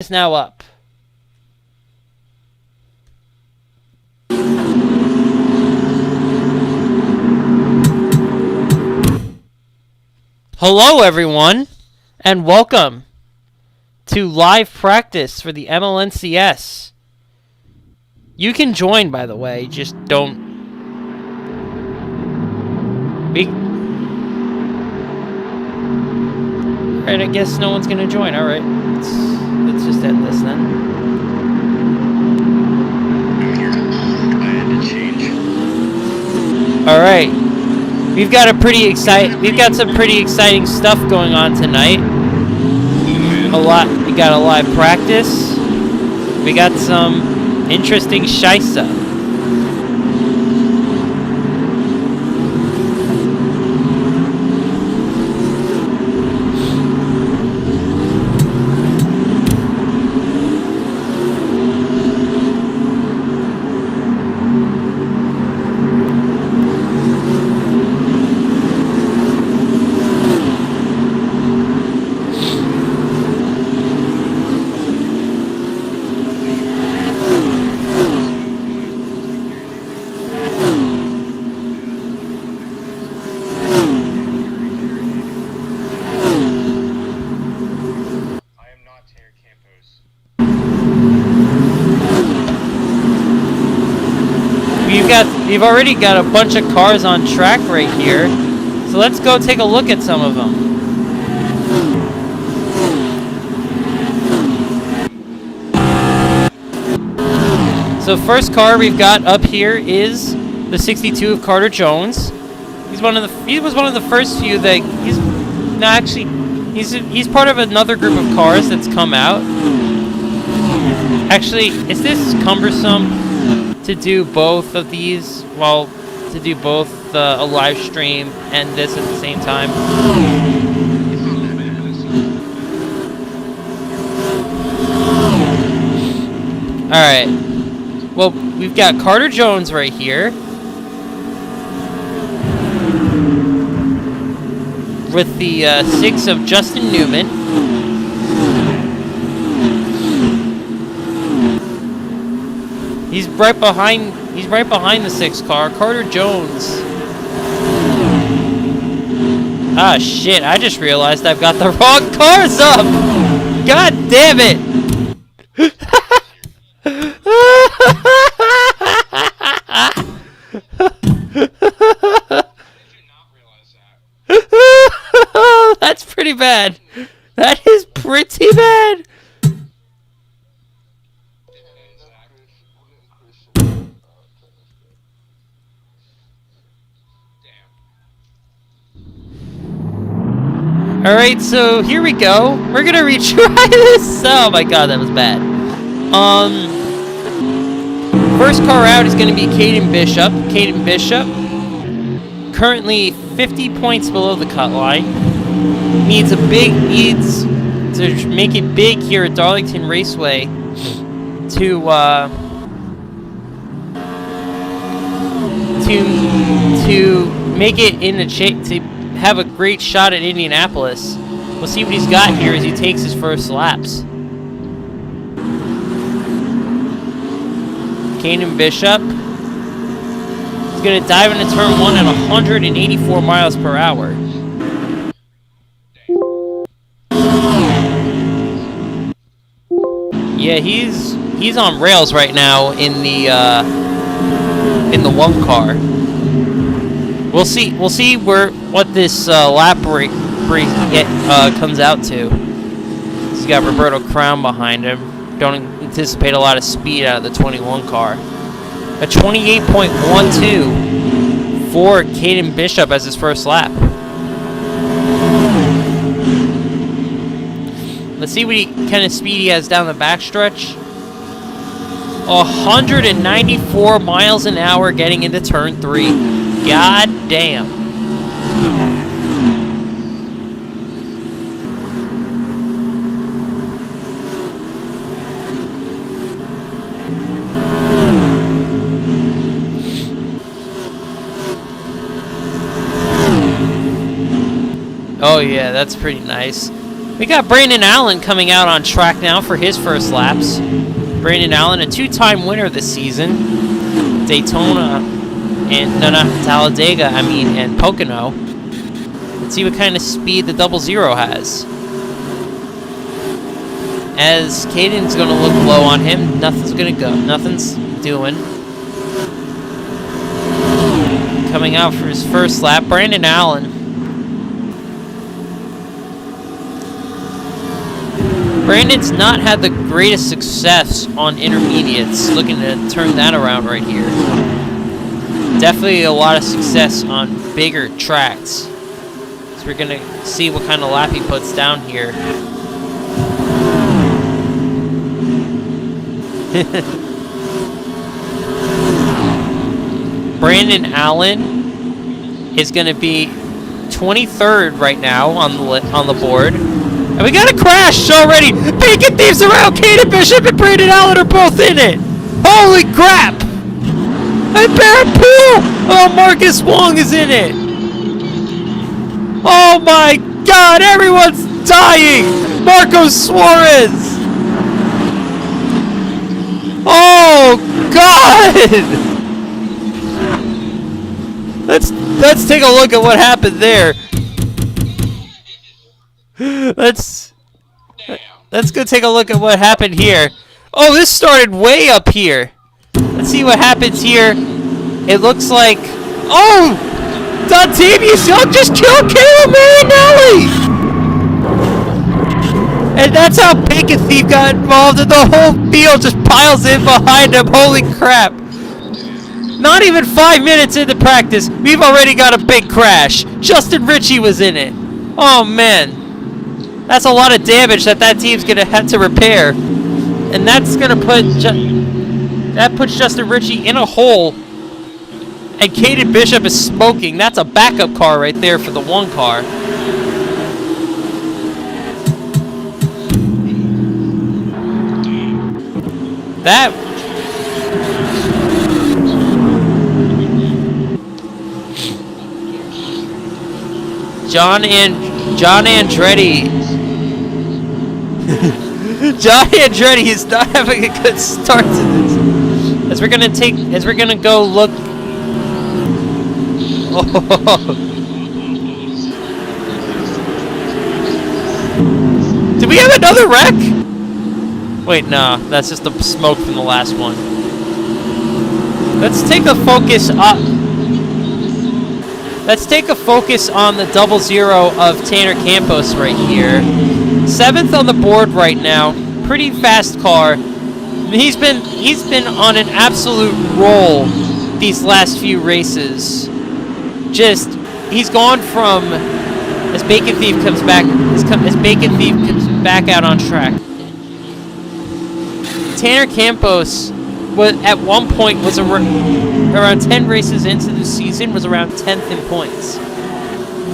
Is now up. Hello everyone, and welcome to live practice for the MLNCS. You can join, by the way, just don't... Alright, I guess no one's gonna join. Alright, let's just end this then. I had to change. Alright. We've got some pretty exciting stuff going on tonight. We got a live practice. We got some interesting shisa. We've already got a bunch of cars on track right here, so let's go take a look at some of them. So first car we've got up here is the 62 of Carter Jones. He was one of the first few that he's part of another group of cars that's come out. Actually, is this cumbersome to do both of these? Well, to do both a live stream and this at the same time. Alright. Well, we've got Carter Jones right here. With the 6 of Justin Newman. He's right behind the 6 car, Carter Jones. Ah shit, I just realized I've got the wrong cars up! God damn it! That's pretty bad. That is pretty bad. Alright, so here we go. We're gonna retry this. Oh my god, that was bad. First car out is gonna be Caden Bishop. Caden Bishop, currently 50 points below the cut line. Needs to make it big here at Darlington Raceway to make it in the to have a great shot at Indianapolis. We'll see what he's got here as he takes his first laps. Caden Bishop is going to dive into turn 1 at 184 miles per hour. Yeah, he's on rails right now in the 1 car. We'll see what this lap break comes out to. He's got Roberto Crown behind him. Don't anticipate a lot of speed out of the 21 car. A 28.12 for Caden Bishop as his first lap. Let's see what kind of speed he has down the backstretch. 194 miles an hour getting into turn 3. God damn. Oh yeah, that's pretty nice. We got Brandon Allen coming out on track now for his first laps. Brandon Allen, a two-time winner this season. Daytona and Talladega, and Pocono. Let's see what kind of speed the 00 has. As Caden's going to look low on him, nothing's going to go. Nothing's doing. Coming out for his first lap, Brandon Allen. Brandon's not had the greatest success on intermediates. Looking to turn that around right here. Definitely a lot of success on bigger tracks. So we're going to see what kind of lap he puts down here. Brandon Allen is going to be 23rd right now on the board. And we got a crash already! Bacon Thieves around! Caden Bishop and Brandon Allen are both in it! Holy crap! And Barrett Poole! Oh, Marcus Wong is in it! Oh my god, everyone's dying! Marco Suarez! Oh god! Let's take a look at what happened there. Let's go take a look at what happened here. Oh, this started way up here. Let's see what happens here. It looks like... Oh! Dontavius Young just killed Caleb Marinelli! And that's how Bacon Thief got involved, and the whole field just piles in behind him. Holy crap. Not even 5 minutes into practice, we've already got a big crash. Justin Ritchie was in it. Oh, man. That's a lot of damage that team's going to have to repair. And that's going to put... that puts Justin Ritchie in a hole. And Caden Bishop is smoking. That's a backup car right there for the one car. That... John Andretti. John Andretti is not having a good start to this. As we're gonna go look. Oh. Did we have another wreck? Wait, nah, that's just the smoke from the last one. Let's take a focus up. Let's take a focus on the 00 of Tanner Campos right here. 7th on the board right now. Pretty fast car. He's been on an absolute roll these last few races. Just he's gone from as Bacon Thief comes back out on track. Tanner Campos at one point was around 10 races into the season, was around 10th in points.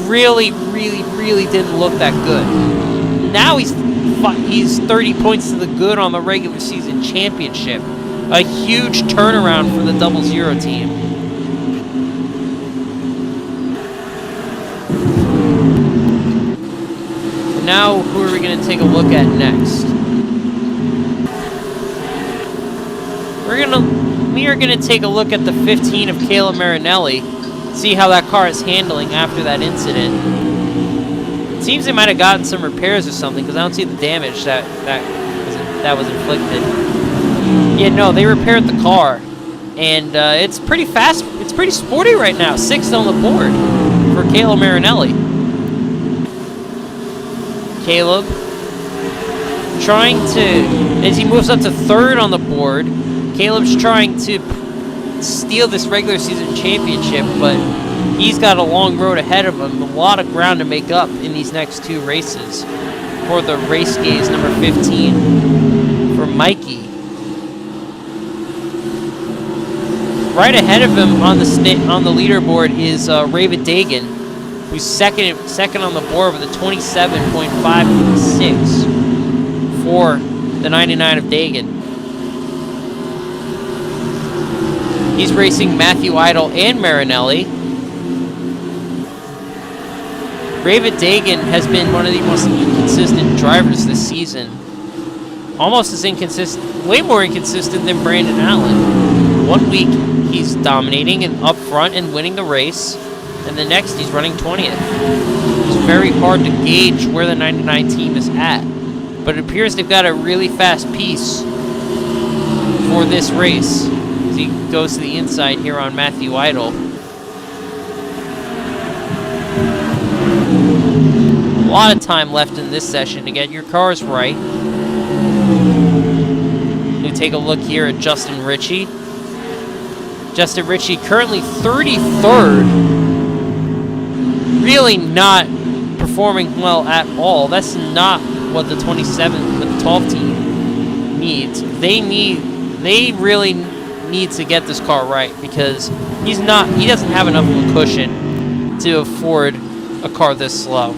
Really didn't look that good. Now he's 30 points to the good on the regular season championship. A huge turnaround for the 00 team. Now, who are we going to take a look at next? We are gonna take a look at the 15 of Caleb Marinelli, see how that car is handling after that incident. It seems they might have gotten some repairs or something, because I don't see the damage that was inflicted. Yeah, no, they repaired the car, and it's pretty fast. It's pretty sporty right now. 6th on the board for Caleb Marinelli. Caleb trying to, as he moves up to 3rd on the board. Caleb's trying to steal this regular season championship, but he's got a long road ahead of him. A lot of ground to make up in these next 2 races. For the race gaze number 15 for Mikey. Right ahead of him on the leaderboard is Raven Dagan, who's second on the board with a 27.56 for the 99 of Dagan. He's racing Matthew Idle and Marinelli. David Dagan has been one of the most inconsistent drivers this season. Almost as inconsistent, way more inconsistent than Brandon Allen. 1 week he's dominating and up front and winning the race, and the next he's running 20th. It's very hard to gauge where the 99 team is at, but it appears they've got a really fast piece for this race. As he goes to the inside here on Matthew Idle. A lot of time left in this session to get your cars right. We take a look here at Justin Ritchie. Justin Ritchie currently 33rd. Really not performing well at all. That's not what the 27th, the 12 team needs. They really need to get this car right because he doesn't have enough of a cushion to afford a car this slow.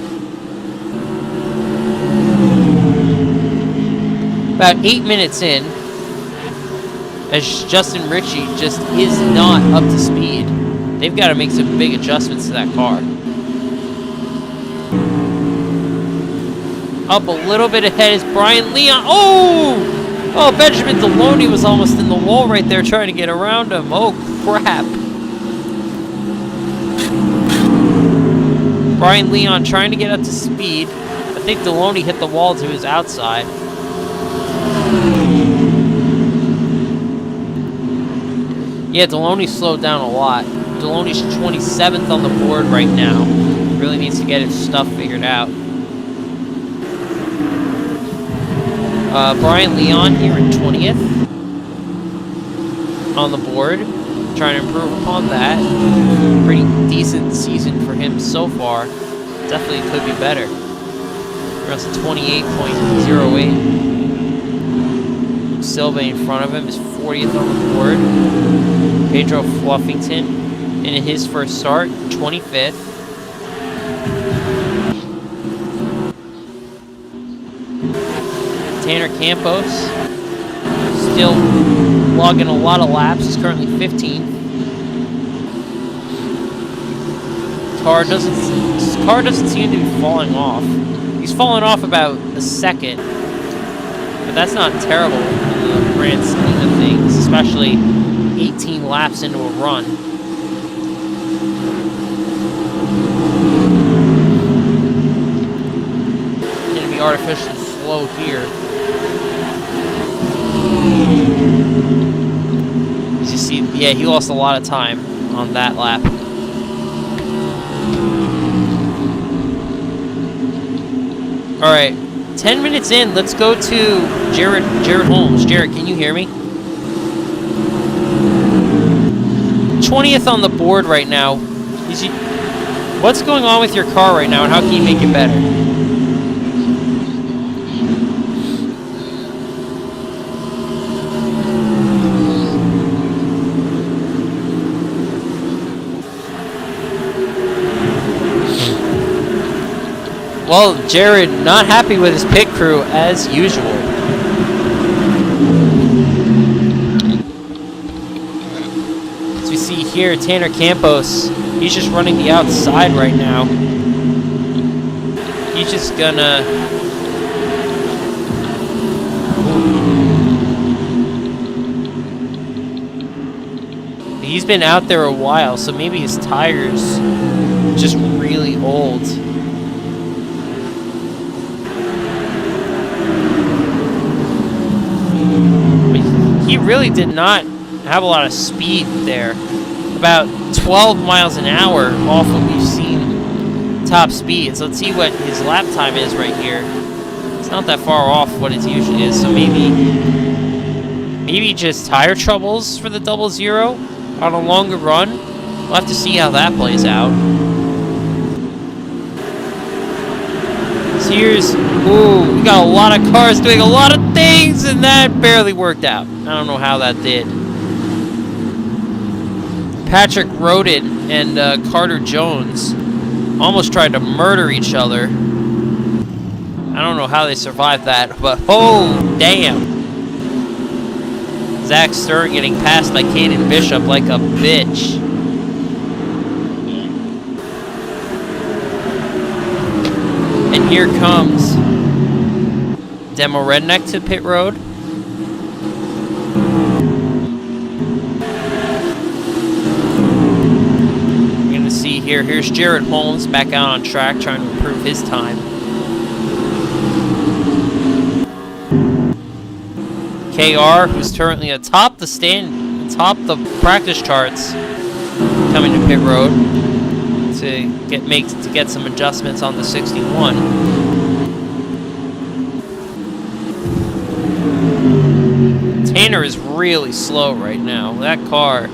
About 8 minutes in, as Justin Ritchie just is not up to speed. They've got to make some big adjustments to that car. Up a little bit ahead is Brian Leon. Oh, Benjamin Deloney was almost in the wall right there trying to get around him. Oh, crap. Brian Leon trying to get up to speed. I think Deloney hit the wall to his outside. Yeah, Deloney slowed down a lot. Deloney's 27th on the board right now. Really needs to get his stuff figured out. Brian Leon here in 20th on the board. Trying to improve upon that. Pretty decent season for him so far. Definitely could be better. Runs a 28.08. Silva in front of him is 40th on the board. Pedro Fluffington in his first start, 25th. Tanner Campos still logging a lot of laps. He's currently 15th. His car doesn't seem to be falling off. He's fallen off about a second, but that's not terrible in the grand scheme of things, especially 18 laps into a run. Gonna be artificially slow here. As you see, yeah, he lost a lot of time on that lap. Alright, 10 minutes in, let's go to Jared Holmes. Jared, can you hear me? 20th on the board right now. What's going on with your car right now, and how can you make it better? Well, Jared not happy with his pit crew as usual. As we see here, Tanner Campos, he's just running the outside right now. He's just gonna... He's been out there a while, so maybe his tire's just really old. He really did not have a lot of speed there. About 12 miles an hour off what we've seen top speeds. Let's see what his lap time is right here. It's not that far off what it usually is, so maybe just tire troubles for the 00 on a longer run. We'll have to see how that plays out. So here's, ooh, we got a lot of cars doing a lot of things, and that barely worked out. I don't know how that did. Patrick Roden and Carter Jones almost tried to murder each other. I don't know how they survived that, but oh, damn. Zach Stern getting passed by Caden Bishop like a bitch. here comes Demo Redneck to pit road. You're gonna see here. Here's Jared Holmes back out on track, trying to improve his time. KR, who's currently atop the the practice charts, coming to pit road to get some adjustments on the 61. Tanner is really slow right now. That car.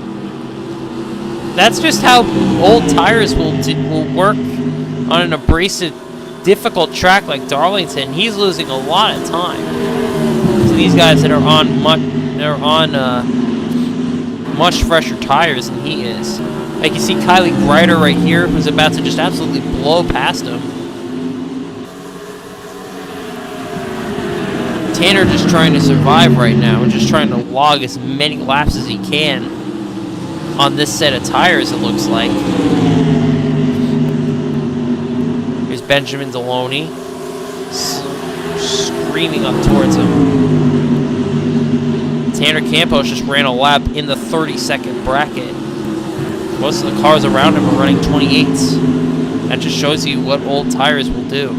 That's just how old tires will work on an abrasive, difficult track like Darlington. He's losing a lot of time to these guys that are on much fresher tires than he is. Like you see Kylie Grider right here, who's about to just absolutely blow past him. Tanner just trying to survive right now, and just trying to log as many laps as he can on this set of tires, it looks like. Here's Benjamin Deloney screaming up towards him. Tanner Campos just ran a lap in the 30-second bracket. Most of the cars around him are running 28s. That just shows you what old tires will do.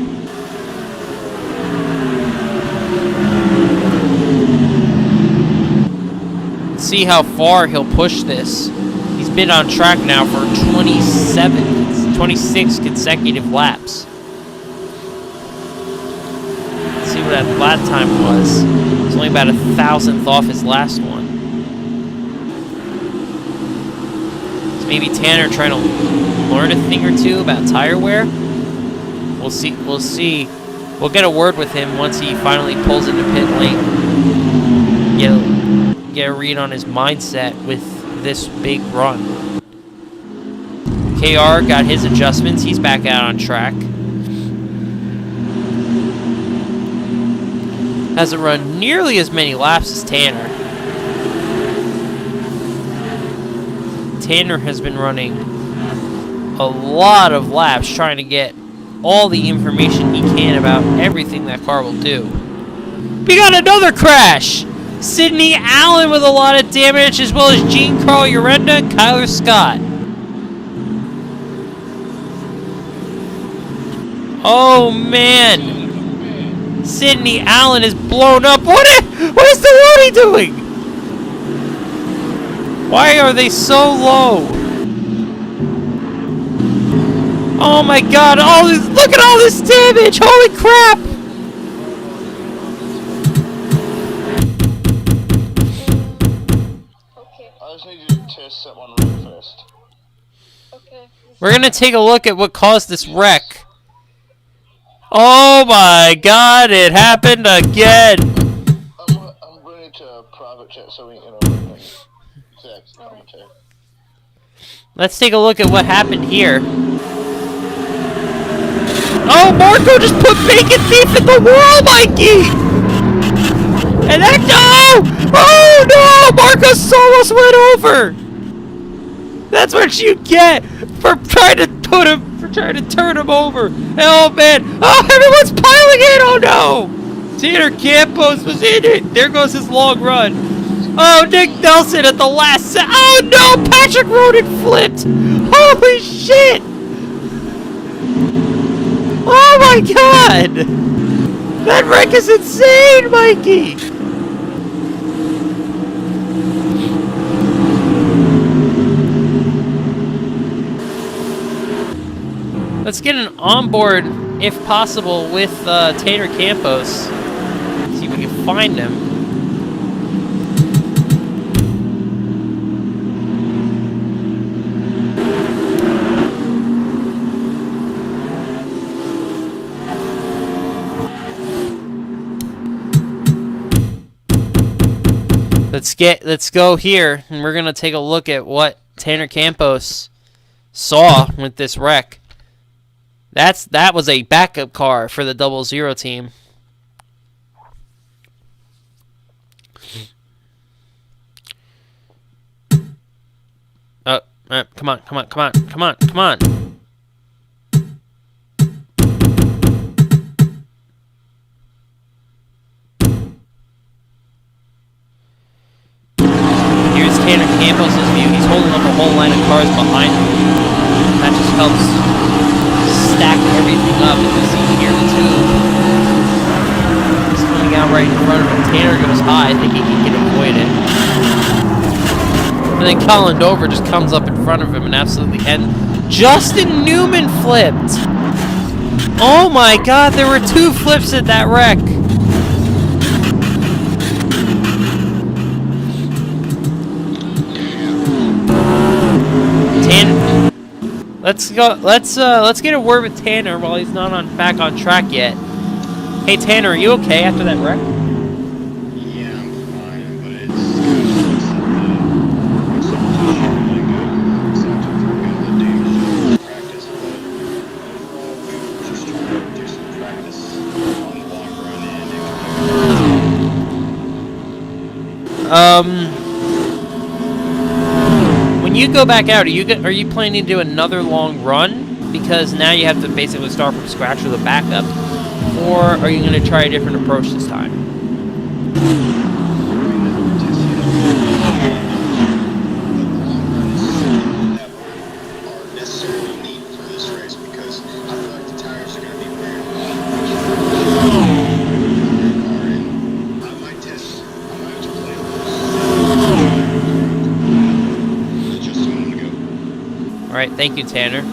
See how far he'll push this. He's been on track now for 26 consecutive laps. Let's see what that lap time was. It's only about 1,000th off his last one. So maybe Tanner trying to learn a thing or two about tire wear. We'll see. We'll get a word with him once he finally pulls into pit lane. Get a read on his mindset with this big run. KR got his adjustments. He's back out on track. Hasn't run nearly as many laps as Tanner. Tanner has been running a lot of laps trying to get all the information he can about everything that car will do. We got another crash! Sidney Allen with a lot of damage, as well as Jean-Carl Urenda and Kyler Scott. Oh man! Sidney Allen is blown up. What is Deloney doing? Why are they so low? Oh my god, look at all this damage! Holy crap! I just need you to test that one really first. Okay. We're gonna take a look at what caused this wreck. Oh my god, it happened again! I'm going to private chat so we can exact commentary. Let's take a look at what happened here. Oh, Marco just put bacon beef in the wall, Mikey! And that, no! Oh no! Marcos almost went over! That's what you get for trying to turn him over. Oh man! Oh, everyone's piling in! Oh no! Tanner Campos was in it. There goes his long run. Oh, Nick Nelson at the last oh no! Patrick Roden flipped! Holy shit! Oh my god! That wreck is insane, Mikey! Let's get an onboard, if possible, with Tanner Campos. See if we can find him. Let's go here, and we're gonna take a look at what Tanner Campos saw with this wreck. That was a backup car for the 00 team. Come on. gets Tanner Campos' view. He's holding up a whole line of cars behind him. That just helps stack everything up. You can see here the tube. He's coming out right in front of him. Tanner goes high, thinking he can avoid it. And then Colin Dover just comes up in front of him and absolutely Justin Newman flipped! Oh my god, there were 2 flips at that wreck! Let's get a word with Tanner while he's not back on track yet. Hey Tanner, are you okay after that wreck? Yeah, I'm fine, but it's really good. Except for a bit of the practice, but overall, we were just trying to do some practice on the long run and When you go back out, are you planning to do another long run? Because now you have to basically start from scratch with a backup. Or are you going to try a different approach this time? Alright, thank you, Tanner.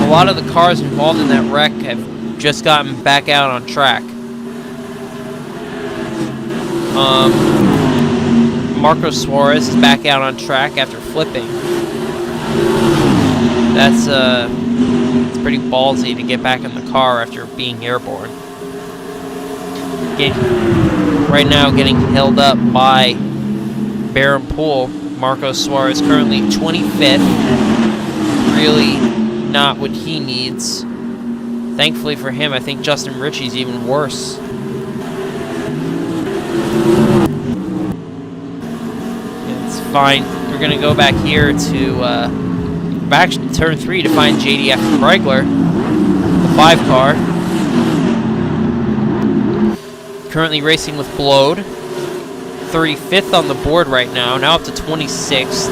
A lot of the cars involved in that wreck have just gotten back out on track. Marco Suarez is back out on track after flipping. That's it's pretty ballsy to get back in the car after being airborne. Right now getting held up by Barron Poole. Marco Suarez currently 25th. Really not what he needs. Thankfully for him, I think Justin Ritchie's even worse. It's fine. We're gonna go back here to back to turn 3 to find JD after Bregler, the 5 car. Currently racing with Blode. 35th on the board right now up to 26th.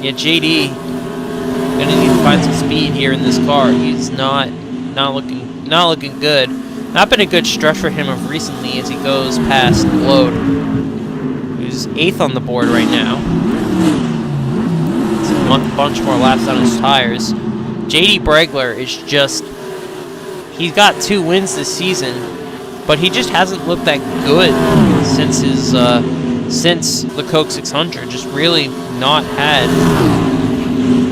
Yeah, JD gonna need to find some speed here in this car. He's not looking good. Not been a good stretch for him of recently as he goes past Blode, who's 8th on the board right now. It's a bunch more laps on his tires. JD Bregler is just, he's got 2 wins this season, but he just hasn't looked that good since his since the Coke 600. Just really not had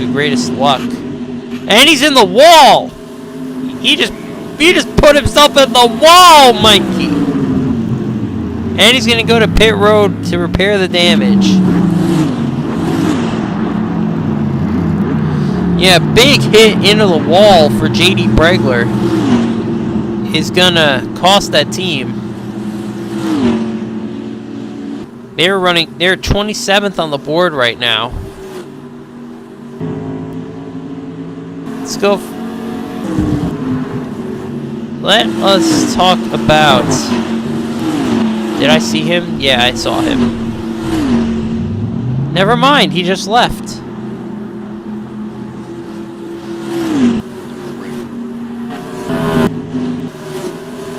the greatest luck. And he's in the wall. He just put himself in the wall, Mikey. And he's gonna go to pit road to repair the damage. Yeah, big hit into the wall for JD Bregler is gonna cost that team. They're 27th on the board right now. Let's go. Let us talk about. Did I see him? Yeah, I saw him. Never mind, he just left.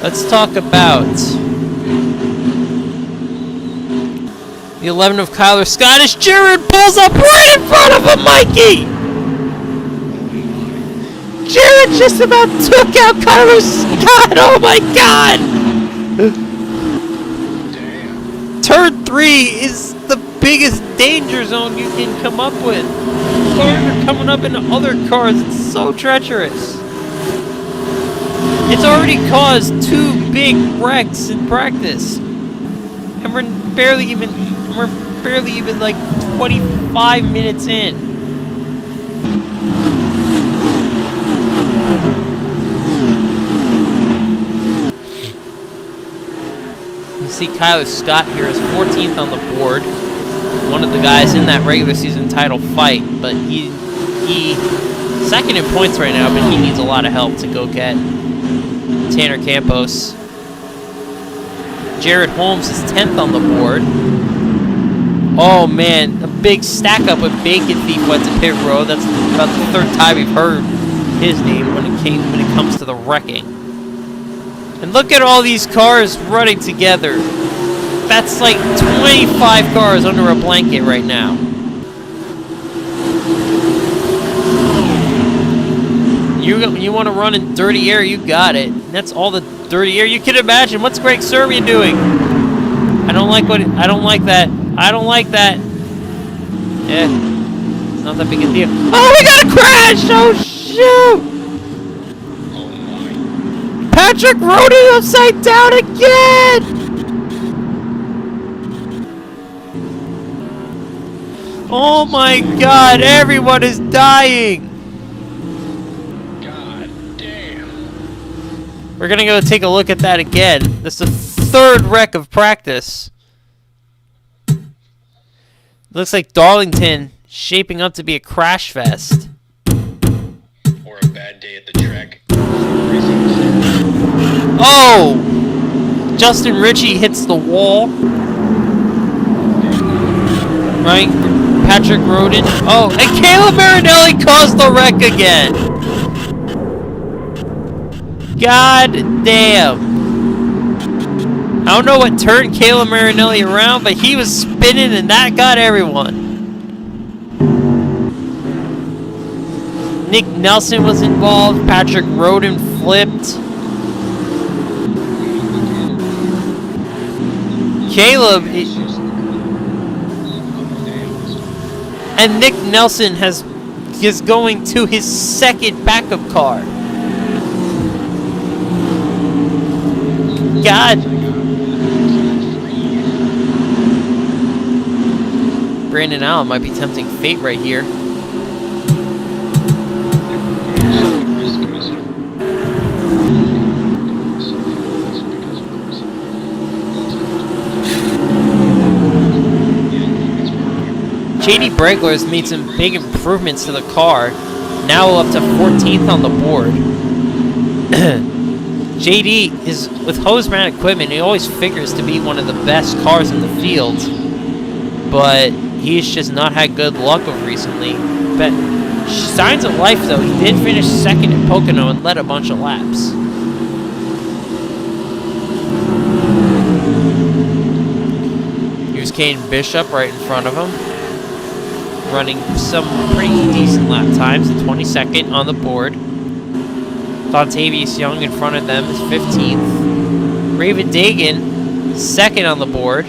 Let's talk about the 11 of Kyler Scott as Jared pulls up right in front of him, Mikey! Jared just about took out Kyler Scott! Oh my god! Damn. Turn 3 is the biggest danger zone you can come up with. Cars are coming up into other cars. It's so treacherous. It's already caused 2 big wrecks in practice. And we're barely even like 25 minutes in. You see Kyler Scott here is 14th on the board. One of the guys in that regular season title fight, but he second in points right now, but he needs a lot of help to go get Tanner Campos. Jared Holmes is 10th on the board. Oh man, a big stack up with Bacon Thief went to pit road. That's about the third time we've heard his name when it comes to the wrecking. And look at all these cars running together. That's like 25 cars under a blanket right now. You want to run in dirty air, you got it. And that's all the dirty air you can imagine. What's Greg Serbian doing? I don't like that. I don't like that. Yeah. It's not that big a deal. Oh, we got a crash! Oh, shoot! Oh my. Patrick rode it upside down again! Oh my god, everyone is dying! God damn. We're gonna go take a look at that again. This is the third wreck of practice. Looks like Darlington shaping up to be a crash fest. Or a bad day at the track. Oh! Justin Ritchie hits the wall. Right? Patrick Roden. Oh, and Caleb Marinelli caused the wreck again. God damn. I don't know what turned Caleb Marinelli around, but he was spinning and that got everyone. Nick Nelson was involved. Patrick Roden flipped. Caleb... And Nick Nelson is going to his second backup car. God. Brandon Allen might be tempting fate right here. JD Bregler has made some big improvements to the car, now up to 14th on the board. JD is, with Hoseman equipment, he always figures to be one of the best cars in the field, but he's just not had good luck of recently. But signs of life though, he did finish second at Pocono and led a bunch of laps. Here's Caden Bishop right in front of him, running some pretty decent lap times, 22nd on the board. Dontavius Young in front of them is 15th. Raven Dagan, 2nd on the board.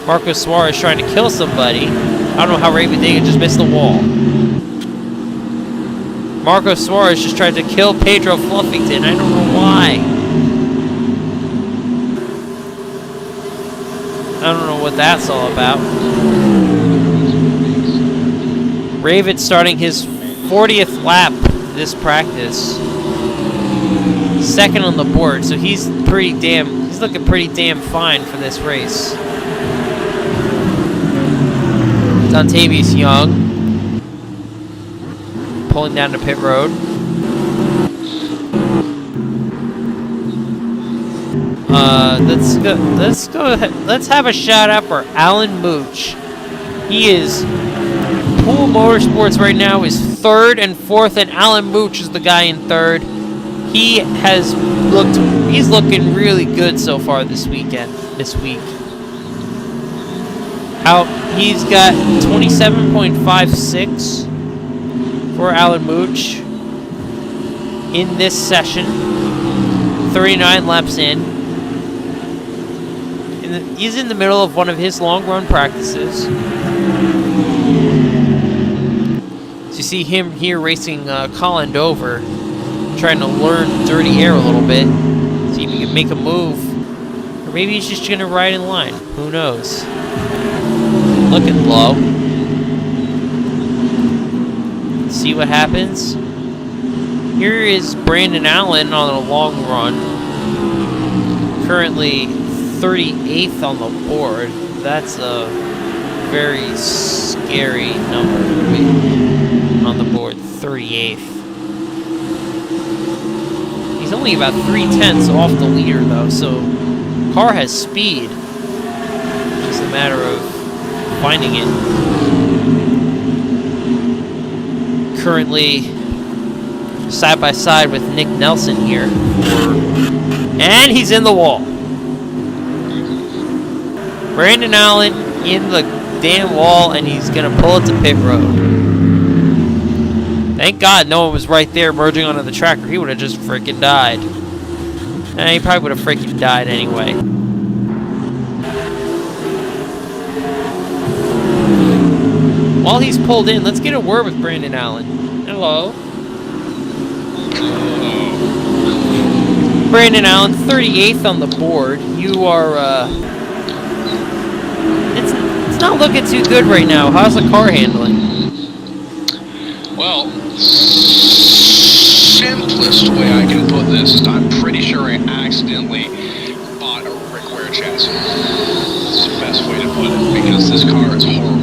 Marco Suarez trying to kill somebody. I don't know how Raven Dagan just missed the wall. Marco Suarez just tried to kill Pedro Fluffington. I don't know why. I don't know what that's all about. Raven starting his 40th lap this practice. 2nd on the board, so he's looking pretty damn fine for this race. Dontavius Young pulling down to pit road. Let's go ahead. Let's have a shout out for Alan Mooch. He is Pool Motorsports right now is 3rd and 4th, and Alan Mooch is the guy in 3rd. He's looking really good so far this week. He's got 27.56 for Alan Mooch in this session. 39 laps in. He's in the middle of one of his long run practices. So you see him here racing Colin Dover, trying to learn dirty air a little bit, see if he can make a move. Or maybe he's just going to ride in line. Who knows? Looking low. See what happens. Here is Brandon Allen on a long run. Currently 38th on the board. That's a very scary number to be on the board. 38th. He's only about 3/10 off the leader though, so car has speed. It's just a matter of finding it. Currently side by side with Nick Nelson here. And he's in the wall. Brandon Allen in the damn wall, and he's going to pull it to pit road. Thank God no one was right there merging onto the track, or he would have just freaking died. And he probably would have freaking died anyway. While he's pulled in, let's get a word with Brandon Allen. Hello. Brandon Allen, 38th on the board. You are, it's not looking too good right now. How's the car handling? Well, simplest way I can put this is I'm pretty sure I accidentally bought a Rick Ware chassis. That's the best way to put it, because this car is horrible.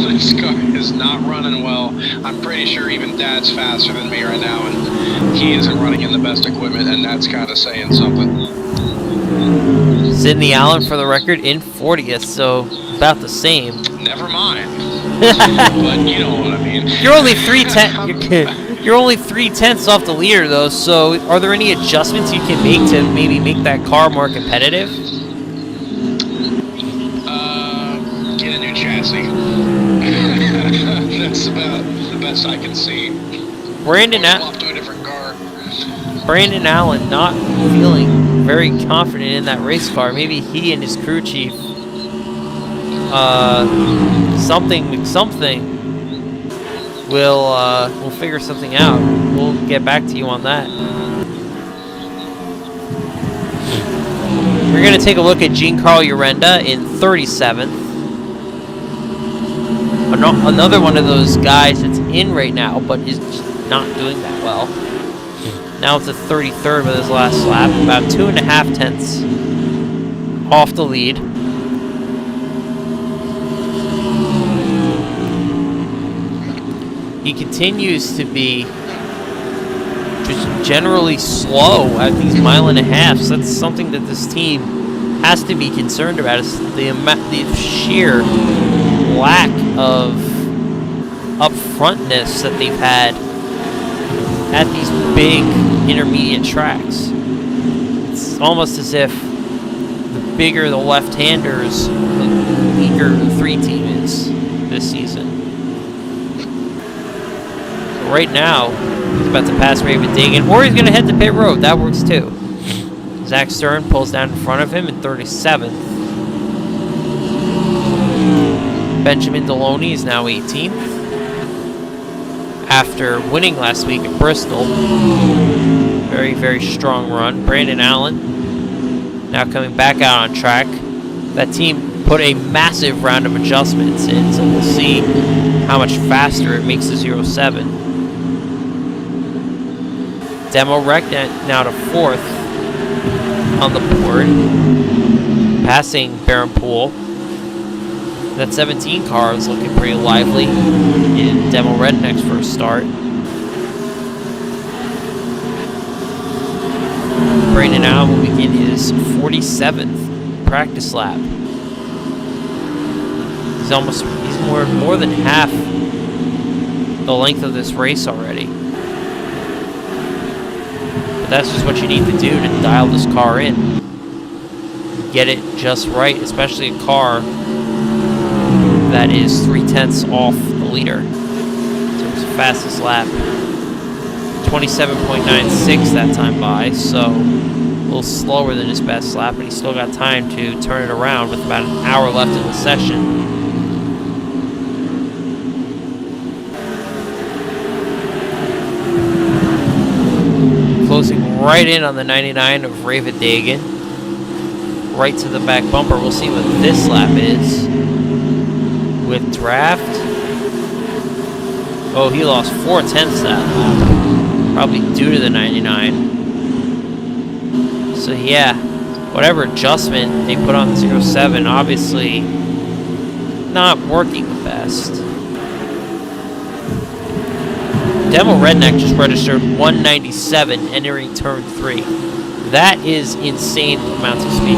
This car is not running well. I'm pretty sure even Dad's faster than me right now, and he isn't running in the best equipment, and that's kind of saying something. Sidney Allen, for the record, in 40th, so about the same. Never mind. But you know what I mean. You're only 3/10. You're only 3/10 off the leader, though. So, are there any adjustments you can make to maybe make that car more competitive? Get a new chassis. That's about the best I can see. Brandon Swap to a different car. Brandon Allen not feeling very confident in that race car. Maybe he and his crew chief, something will figure something out. We'll get back to you on that. We're gonna take a look at Giancarlo Urenda in 37th. Another one of those guys that's in right now, but is not doing that well. Now it's a 33rd with his last lap, about 2.5 tenths off the lead. He continues to be just generally slow at these 1.5 miles. That's something that this team has to be concerned about. Is the sheer lack of upfrontness that they've had at these big intermediate tracks. It's almost as if the bigger the left-handers, the weaker the 3 team is this season. So right now, he's about to pass Raven Dagan, or he's going to head to pit road. That works too. Zach Stern pulls down in front of him in 37th. Benjamin Deloney is now 18th. After winning last week at Bristol. Very, very strong run. Brandon Allen now coming back out on track. That team put a massive round of adjustments in, so we'll see how much faster it makes the 07. Demo Rec now to 4th on the board, passing Baron Poole. That 17 car is looking pretty lively in Demo Redneck's first start. Brandon Allen will begin his 47th practice lap. He's more than half the length of this race already. But that's just what you need to do to dial this car in. Get it just right, especially a car that is 3/10 off the leader. So it's the fastest lap. 27.96 that time by, so a little slower than his best lap, but he's still got time to turn it around with about an hour left in the session. Closing right in on the 99 of Raven Dagan. Right to the back bumper. We'll see what this lap is. With draft. Oh, he lost 4/10 that lap. Probably due to the 99. So yeah, whatever adjustment they put on the 07, obviously not working the best. Demo Redneck just registered 197 entering turn 3. That is insane amounts of speed.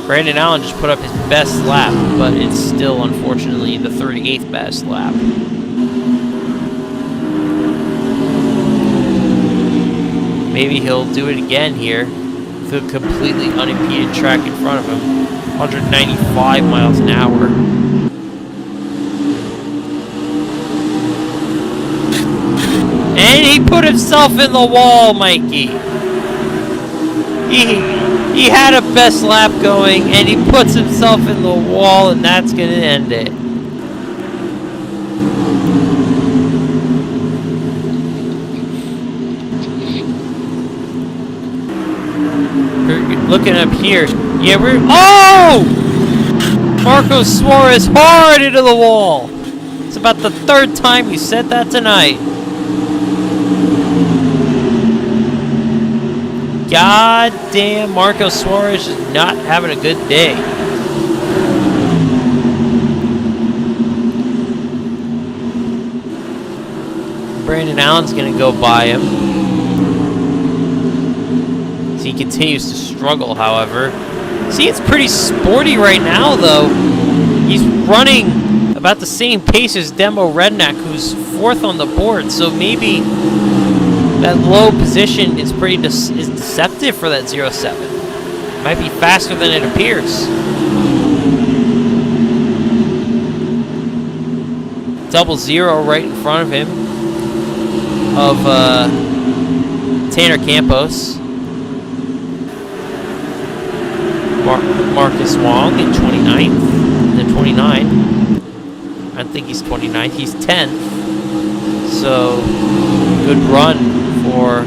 Brandon Allen just put up his best lap, but it's still, unfortunately, the 38th best lap. Maybe he'll do it again here with a completely unimpeded track in front of him. 195 miles an hour. And he put himself in the wall, Mikey. He had a best lap going, and he puts himself in the wall, and that's going to end it. Looking up here, yeah, Marco Suarez hard into the wall. It's about the 3rd time you said that tonight. God damn, Marco Suarez is not having a good day. Brandon Allen's gonna go by him. He continues to struggle, however. See, it's pretty sporty right now, though. He's running about the same pace as Demo Redneck, who's 4th on the board, so maybe that low position is pretty is deceptive for that 07. Might be faster than it appears. Double zero right in front of him of Tanner Campos. Marcus Wong in 29th, then 29. I think he's 29th. He's 10th. So, good run for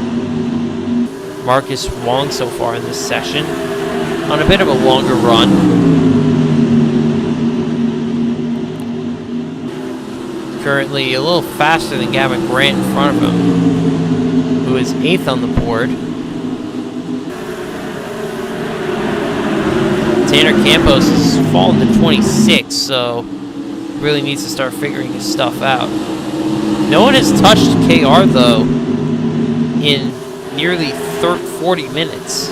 Marcus Wong so far in this session. On a bit of a longer run. Currently a little faster than Gavin Grant in front of him, who is 8th on the board. Tanner Campos has fallen to 26, so really needs to start figuring his stuff out. No one has touched KR, though, in nearly 40 minutes.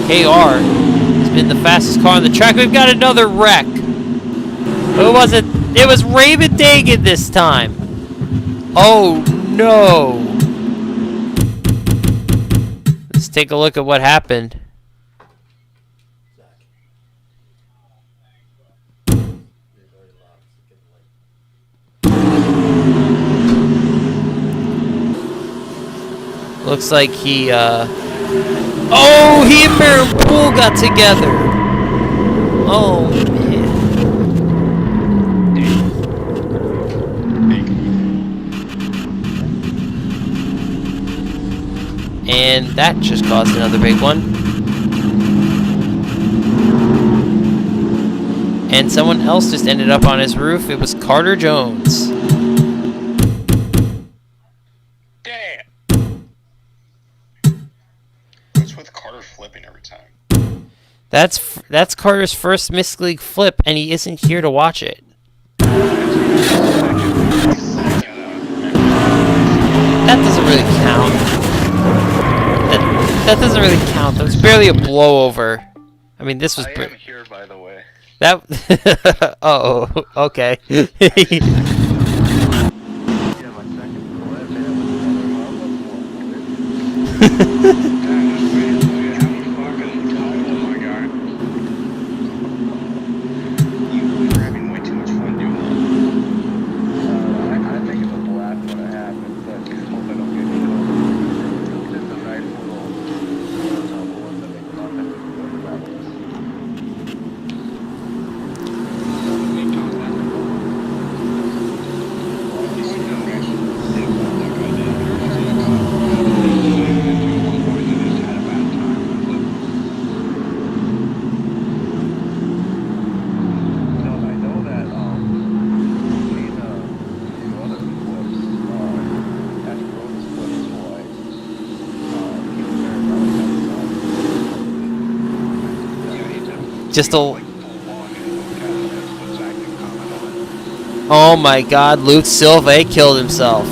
KR has been the fastest car on the track. We've got another wreck. Who was it? It was Raymond Dagan this time. Oh, no. Let's take a look at what happened. Looks like he, oh, he and Baron Poole got together. Oh, man. And that just caused another big one. And someone else just ended up on his roof. It was Carter Jones. With Carter flipping every time. That's Carter's first Mixed League flip, and he isn't here to watch it. That doesn't really count. That doesn't really count. That was barely a blowover. I mean, this was. I am here, by the way. That. Oh, okay. Just a Oh my God, Luke Silva killed himself.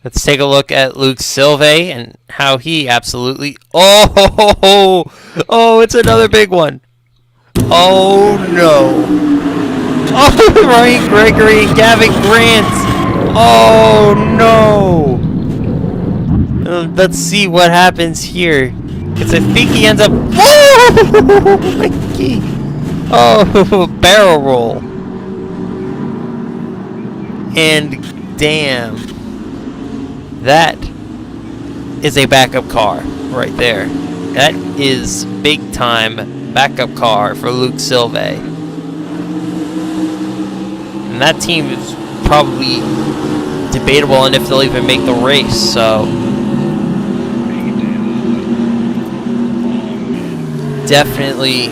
Let's take a look at Luke Silva and how he absolutely... Oh, it's another big one. Oh, no. Oh, Ryan Gregory and Gavin Grant. Oh, no. Let's see what happens here. Because I think he ends up... Oh, my key. Oh, barrel roll. And damn. That is a backup car right there. That is big time backup car for Luke Silva. And that team is probably debatable on if they'll even make the race, so definitely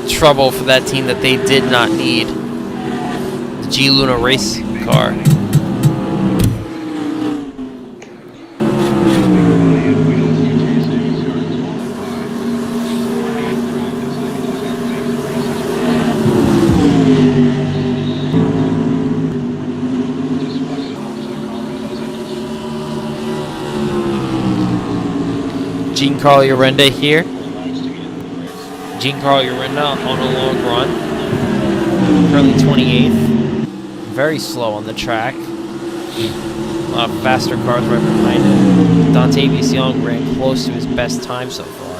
trouble for that team that they did not need. The G Luna race car. Giancarlo Urenda here. Giancarlo Urenda on a long run. Currently 28th. Very slow on the track. A lot of faster cars right behind him. Dontavius Young ran close to his best time so far.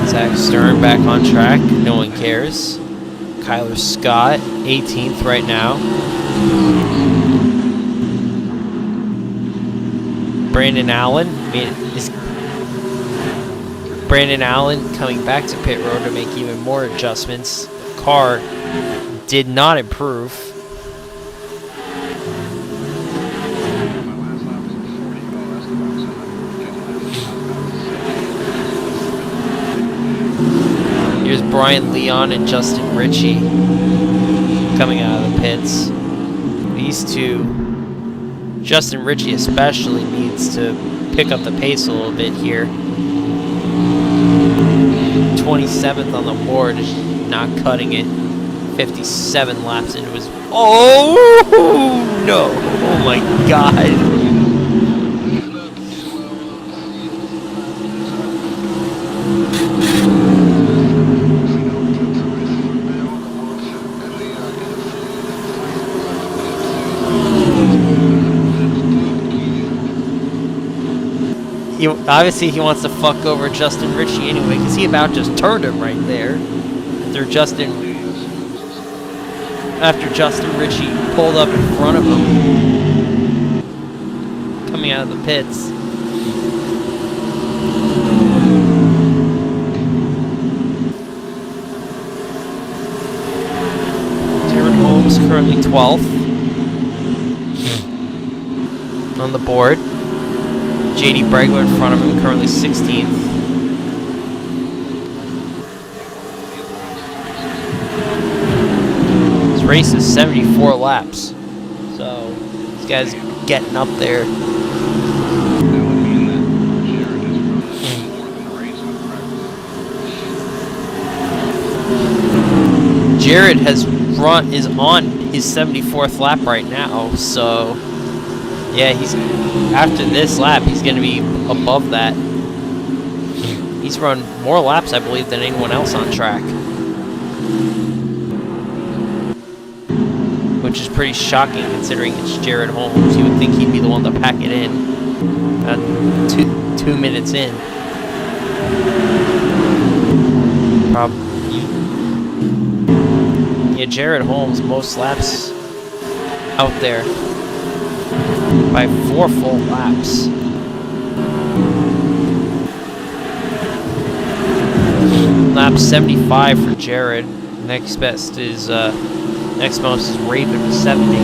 Zach Stern back on track. No one cares. Kyler Scott, 18th right now. Brandon Allen coming back to pit road to make even more adjustments. The car did not improve. Here's Brian Leon and Justin Ritchie coming out of the pits. These two, Justin Ritchie especially, needs to pick up the pace a little bit here. 27th on the board, not cutting it. 57 laps into his... Oh, no. Oh, my God. Obviously, he wants to fuck over Justin Ritchie anyway, because he about just turned him right there. After Justin Ritchie pulled up in front of him, coming out of the pits. Jared Holmes currently 12th on the board. JD Bregler in front of him, currently 16th. This race is 74 laps, so this guy's getting up there. Jared is on his 74th lap right now, so yeah, after this lap, he's going to be above that. He's run more laps, I believe, than anyone else on track. Which is pretty shocking considering it's Jared Holmes. You would think he'd be the one to pack it in. 2 minutes in. Yeah, Jared Holmes, most laps out there. By 4 full laps. Lap 75 for Jared. Next most is Raven with 70.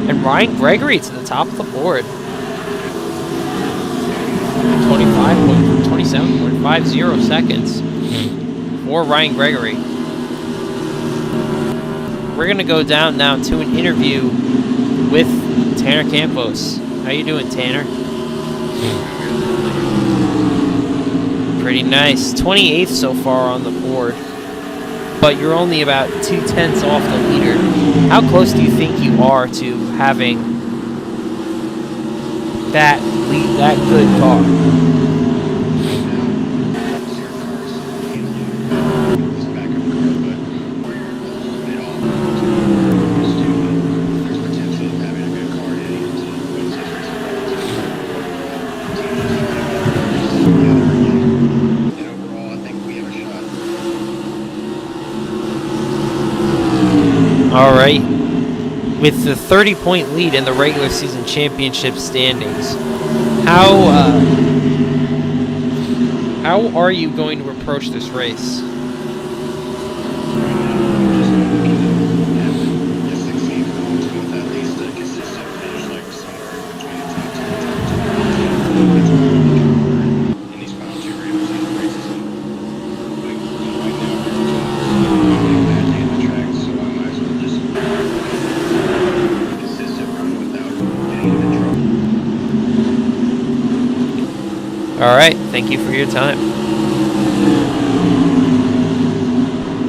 And Ryan Gregory to the top of the board. 25.5. 47.50 seconds for Ryan Gregory. We're gonna go down now to an interview with Tanner Campos. How you doing, Tanner? Pretty nice. 28th so far on the board, but you're only about 2/10 off the leader. How close do you think you are to having that good car? All right, with the 30-point lead in the regular season championship standings, how are you going to approach this race? All right, thank you for your time.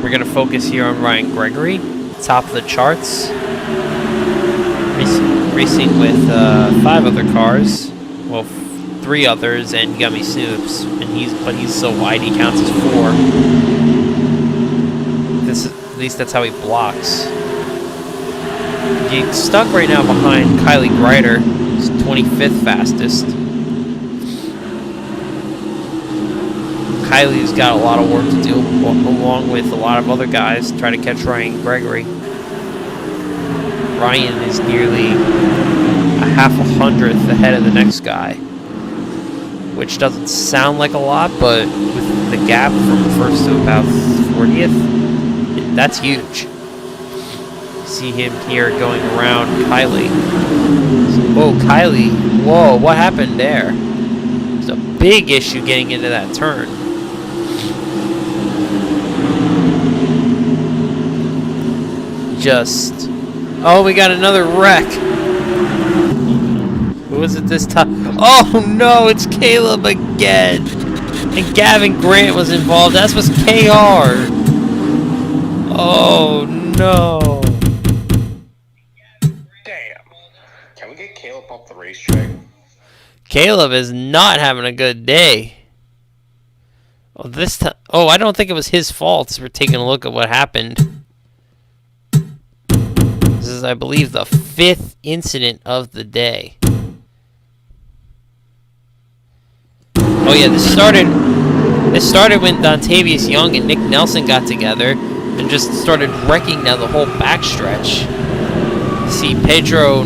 We're gonna focus here on Ryan Gregory, top of the charts, racing with 5 other cars, well, 3 others and Yummy Snoops, but he's so wide he counts as 4. At least that's how he blocks. He's stuck right now behind Kylie Greider, who's 25th fastest. Kylie's got a lot of work to do, along with a lot of other guys, trying to catch Ryan Gregory. Ryan is nearly a half a hundredth ahead of the next guy, which doesn't sound like a lot, but with the gap from first to about 40th, that's huge. See him here going around Kylie. Whoa, Kylie. Whoa, what happened there? There's a big issue getting into that turn. Oh, we got another wreck. Who is it this time? Oh no, it's Caleb again. And Gavin Grant was involved. That was KR. Oh no. Damn. Can we get Caleb off the racetrack? Caleb is not having a good day. Oh, this time. Oh, I don't think it was his fault. We're taking a look at what happened. This is, I believe, the 5th incident of the day. Oh yeah, this started when Dontavius Young and Nick Nelson got together and just started wrecking down the whole backstretch. See, Pedro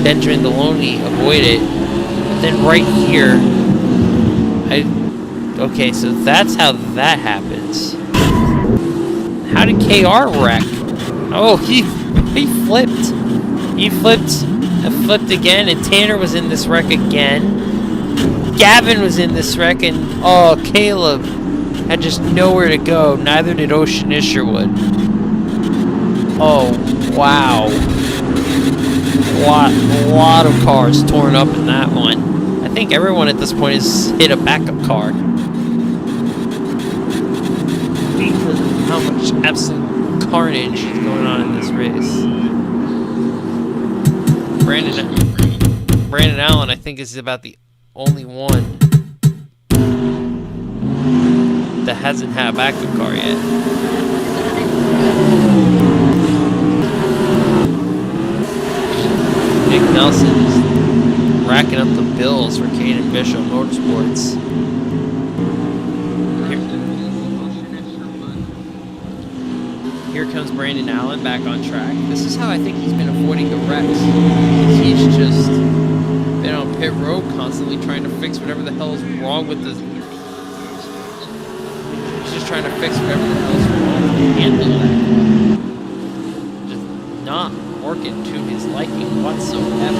Benjamin Deloney avoid it. But then right here, okay, so that's how that happens. How did KR wreck? Oh, he flipped. He flipped and flipped again, and Tanner was in this wreck again. Gavin was in this wreck, and oh, Caleb had just nowhere to go. Neither did Ocean Isherwood. Oh, wow. A lot of cars torn up in that one. I think everyone at this point has hit a backup car. Because of how much absolute carnage is going on in this race. Brandon Allen, I think, is about the only one that hasn't had a backup car yet. Nick Nelson is racking up the bills for Caden Bishop Motorsports. Here comes Brandon Allen back on track. This is how I think he's been avoiding the wrecks. He's just been on pit road constantly trying to fix whatever the hell is wrong with the... He's just trying to fix whatever the hell is wrong with the handle of that. Just not working to his liking whatsoever.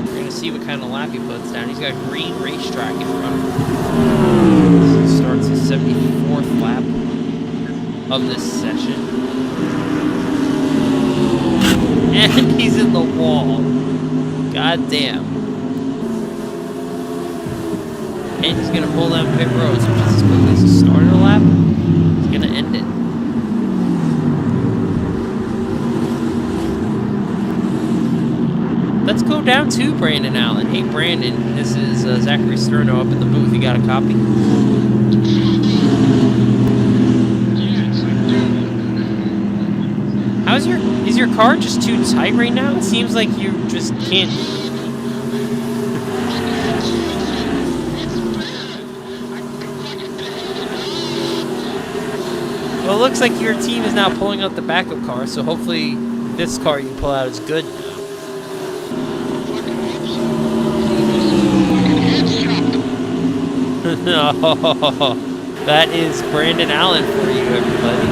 We're going to see what kind of lap he puts down. He's got green racetrack in front of him. So starts his 74th lap of this session. And he's in the wall. God damn. And he's going to pull down pit roads, which is as quickly as he started a lap. He's going to end it. Let's go down to Brandon Allen. Hey, Brandon, this is Zachary Sterno up in the booth. You got a copy? Yes, I do. Is your car just too tight right now? It seems like you just can't. Well, it looks like your team is now pulling out the backup car, so hopefully this car you pull out is good. No, that is Brandon Allen for you, everybody.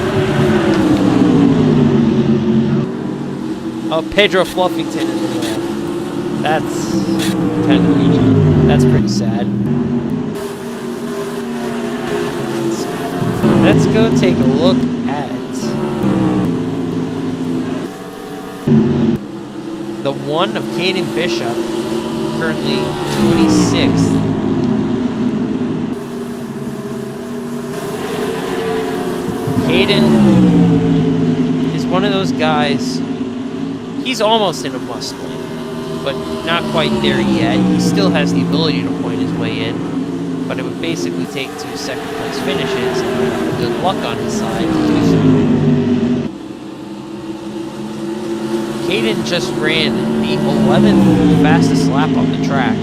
Oh, Pedro Fluffington is the man. That's kind of, that's pretty sad. Let's go take a look at the one of Caden Bishop, currently 26th. Caden is one of those guys, he's almost in a must win, but not quite there yet. He still has the ability to point his way in, but it would basically take 2 second place finishes and good luck on his side to do so. Caden just ran the 11th fastest lap on the track,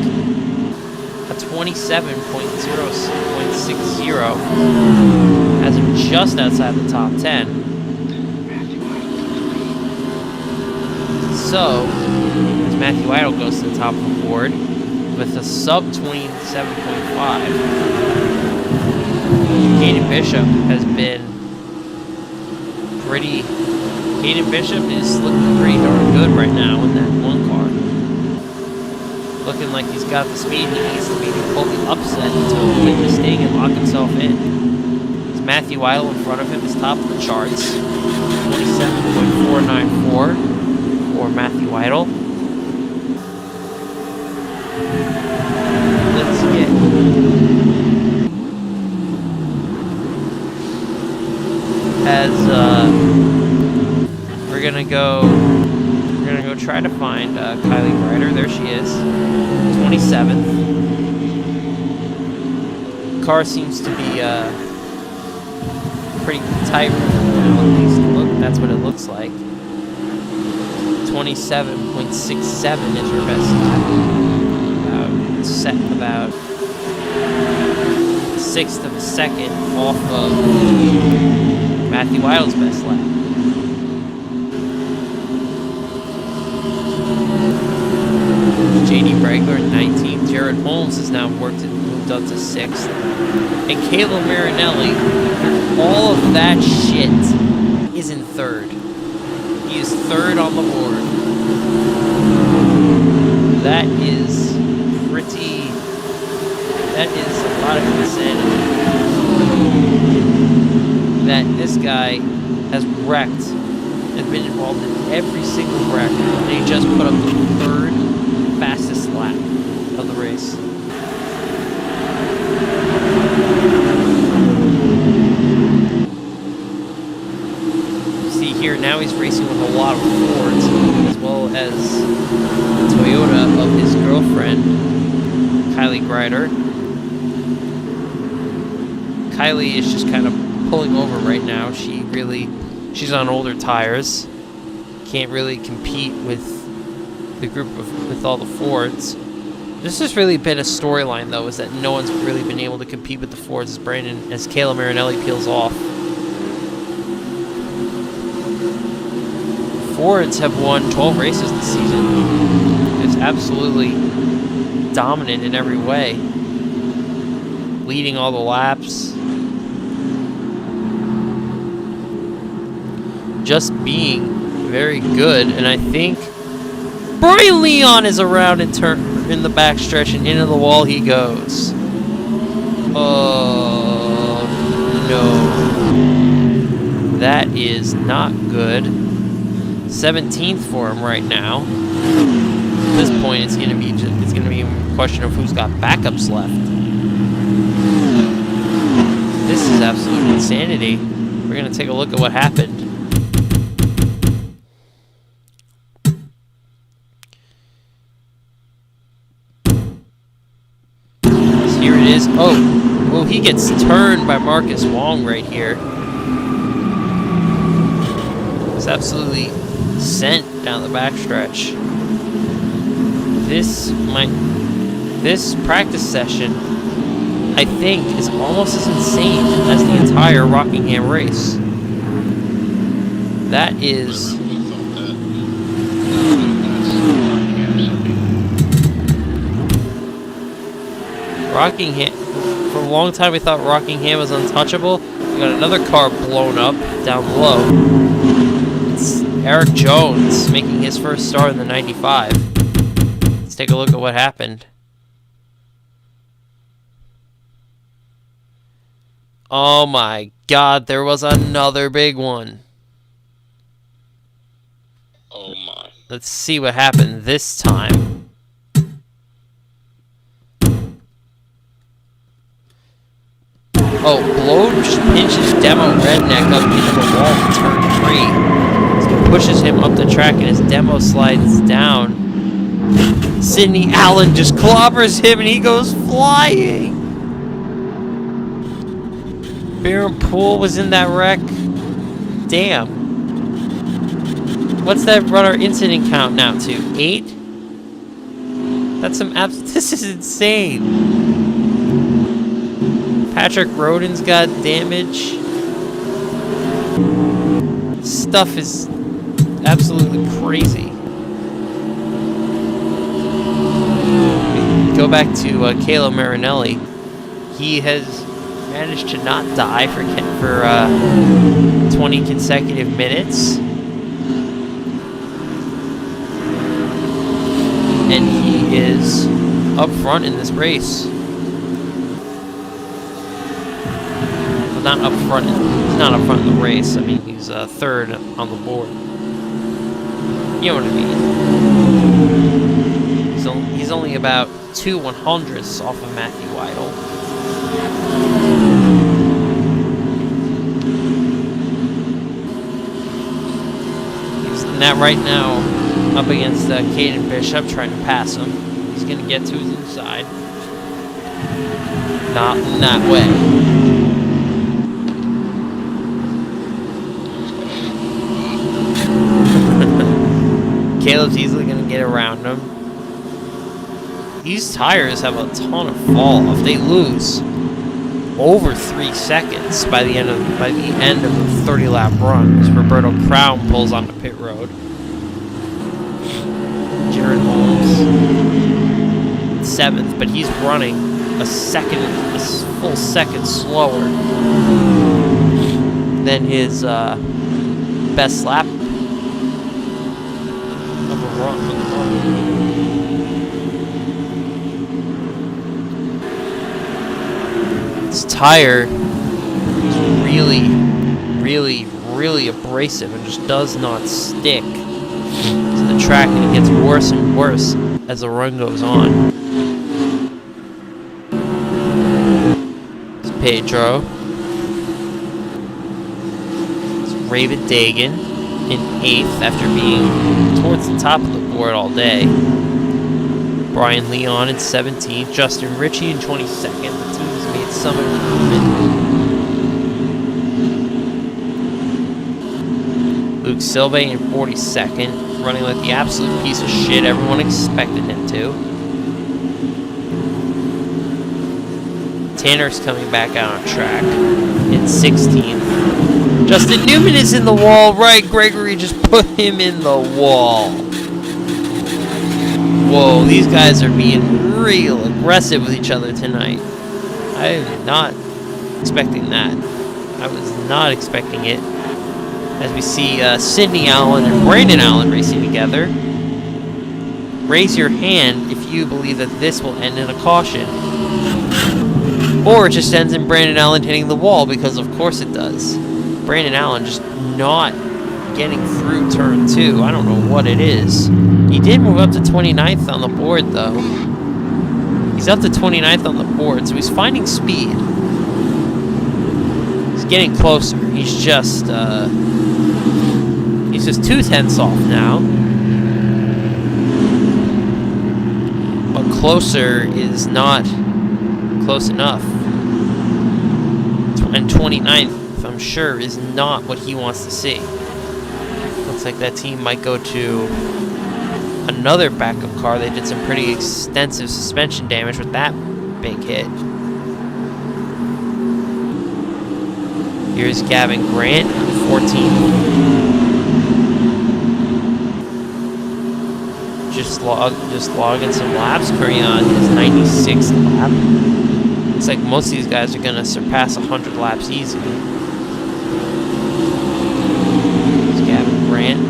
a 27.60, has him just outside the top 10. So, as Matthew Idle goes to the top of the board with a sub 27.5, Caden Bishop has been pretty. Caden Bishop is looking pretty darn good right now in that one car. Looking like he's got the speed he needs to be to pull the upset to win this thing and lock himself in. Matthew Idle in front of him is top of the charts, 27.494 for Matthew Idle. Let's get we're gonna go try to find Kylie Ryder. There she is, 27th. Car seems to be pretty tight right now, at least. Look, that's what it looks like. 27.67 is her best lap. About 1/6 of a second off of Matthew Idle's best lap. JD Bregler 19th. Jared Holmes has now moved up to 6th. And Caleb Marinelli, all of that shit, is in 3rd. He is 3rd on the board. That is pretty. That is a lot of insanity. That this guy has wrecked and been involved in every single wreck, and he just put up the 3rd fastest lap of the race. See here, now he's racing with a lot of Fords, as well as the Toyota of his girlfriend, Kylie Greider. Kylie is just kind of pulling over right now. She's on older tires. Can't really compete with the group with all the Fords. This has really been a storyline, though, is that no one's really been able to compete with the Fords as Kayla Marinelli peels off. Fords have won 12 races this season. It's absolutely dominant in every way, leading all the laps, just being very good. And I think Brian Leon is around in turn. in the backstretch, and into the wall he goes. Oh, no. That is not good. 17th for him right now. At this point, it's gonna be a question of who's got backups left. This is absolute insanity. We're gonna take a look at what happened. So here it is. Oh, he gets turned by Marcus Wong right here. He's absolutely sent down the backstretch. This practice session, I think, is almost as insane as the entire Rockingham race. That is... Rockingham... For a long time we thought Rockingham was untouchable. We got another car blown up down below. It's Eric Jones making his first start in the 95. Let's take a look at what happened. Oh my god, there was another big one. Oh my. Let's see what happened this time. Oh, Blow just pinches Demo Redneck up into the wall in turn 3. So he pushes him up the track and his Demo slides down. Sidney Allen just clobbers him and he goes flying. Baron Poole was in that wreck. Damn. What's that runner incident count now to? 8? That's some this is insane. Patrick Roden's got damage. Stuff is absolutely crazy. Go back to Kalo Marinelli. He has managed to not die for 20 consecutive minutes. And he is up front in this race. Well, not up front. He's not up front in the race. I mean, he's third on the board. You know what I mean? He's only about 2 100ths off of Matthew Weidel. He's not right now up against Caden Bishop trying to pass him. He's going to get to his inside. Not in that way. Caleb's easily going to get around him. These tires have a ton of fall off. They lose over 3 seconds by the end of the 30-lap run as Roberto Crown pulls onto pit road. Jared Holmes 7th, but he's running a full second slower than his best lap of a run. This tire is really abrasive and just does not stick to the track, and it gets worse and worse as the run goes on. It's Pedro. It's Raven Dagan in 8th after being towards the top of the board all day. Brian Leon in 17th. Justin Ritchie in 22nd. The team has made some improvement. Luke Silva in 42nd, running like the absolute piece of shit everyone expected him to. Tanner's coming back out on track in 16th. Justin Newman is in the wall, right? Gregory just put him in the wall. Whoa, these guys are being real aggressive with each other tonight. I am not expecting that. I was not expecting it. As we see Sidney Allen and Brandon Allen racing together. Raise your hand if you believe that this will end in a caution. Or it just ends in Brandon Allen hitting the wall, because of course it does. Brandon Allen just not getting through turn 2. I don't know what it is. He did move up to 29th on the board, though. He's up to 29th on the board, so he's finding speed. He's getting closer. He's just 2/10 off now. But closer is not close enough. And 29th, I'm sure, is not what he wants to see. Looks like that team might go to another backup car. They did some pretty extensive suspension damage with that big hit. Here's Gavin Grant, 14th. Just logging some laps, currently on his 96th lap. Looks like most of these guys are gonna surpass 100 laps easily. Here's Gavin Grant.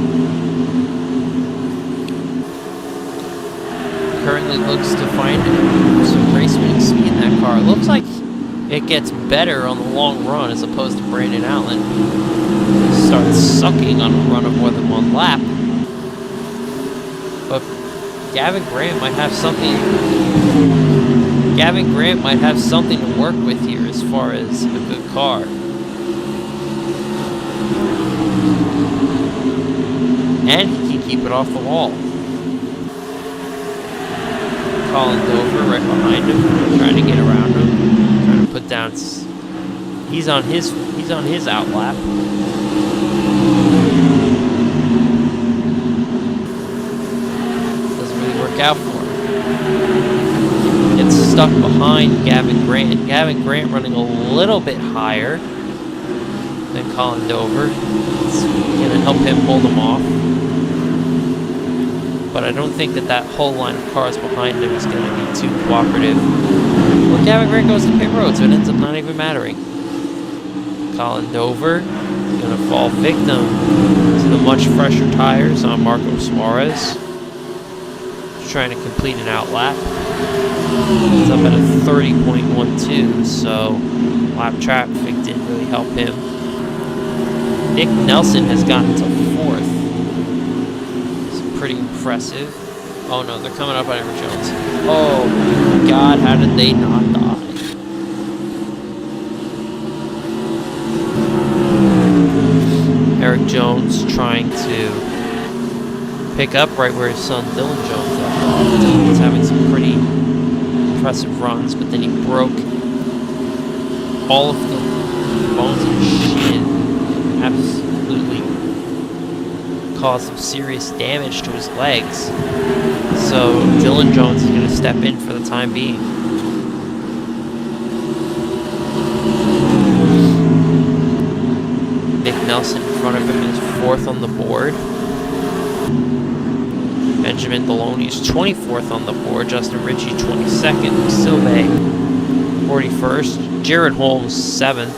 Currently looks to find some race-winning speed in that car. It looks like it gets better on the long run as opposed to Brandon Allen. Starts sucking on a run of more than one lap. But Gavin Grant might have something. Gavin Grant might have something to work with here as far as a good car. And he can keep it off the wall. Colin Dover right behind him, trying to get around him, trying to put down. He's on his outlap. Doesn't really work out for him. Gets stuck behind Gavin Grant. Gavin Grant running a little bit higher than Colin Dover. It's gonna help him hold him off. But I don't think that whole line of cars behind him is going to be too cooperative. Well, Gavin Grant goes to pit road, so it ends up not even mattering. Colin Dover is going to fall victim to the much fresher tires on Marco Suarez. He's trying to complete an outlap. He's up at a 30.12, so lap traffic didn't really help him. Nick Nelson has gotten to 4th. Pretty impressive. Oh no, they're coming up on Eric Jones. Oh my god, how did they not die? Eric Jones trying to pick up right where his son Dylan Jones left off. Dylan was having some pretty impressive runs, but then he broke all of the bones in his shin. Absolutely caused some serious damage to his legs. So Dylan Jones is going to step in for the time being. Nick Nelson in front of him is 4th on the board. Benjamin Deloney is 24th on the board. Justin Ritchie 22nd. Silve 41st. Jared Holmes 7th.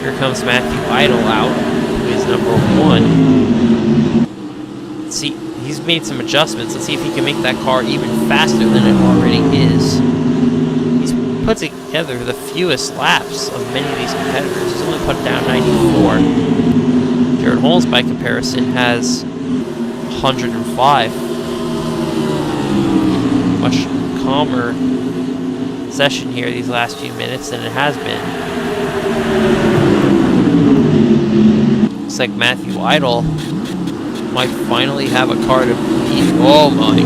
Here comes Matthew Idle out, who is number 1. See, he's made some adjustments. Let's see if he can make that car even faster than it already is. He's put together the fewest laps of many of these competitors. He's only put down 94. Jared Holmes, by comparison, has 105. Much calmer session here these last few minutes than it has been. Looks like Matthew Idle might finally have a car to beat. Oh my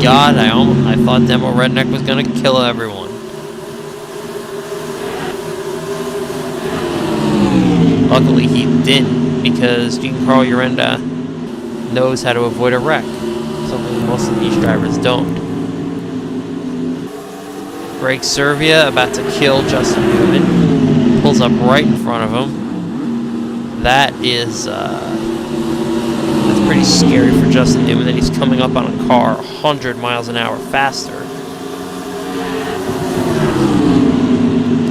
god, I thought Demo Redneck was gonna kill everyone. Luckily he didn't, because Giancarlo Urenda knows how to avoid a wreck. Something most of these drivers don't. Greg Servia about to kill Justin Newman. Pulls up right in front of him. That is that's pretty scary for Justin Newman that he's coming up on a car 100 miles an hour faster.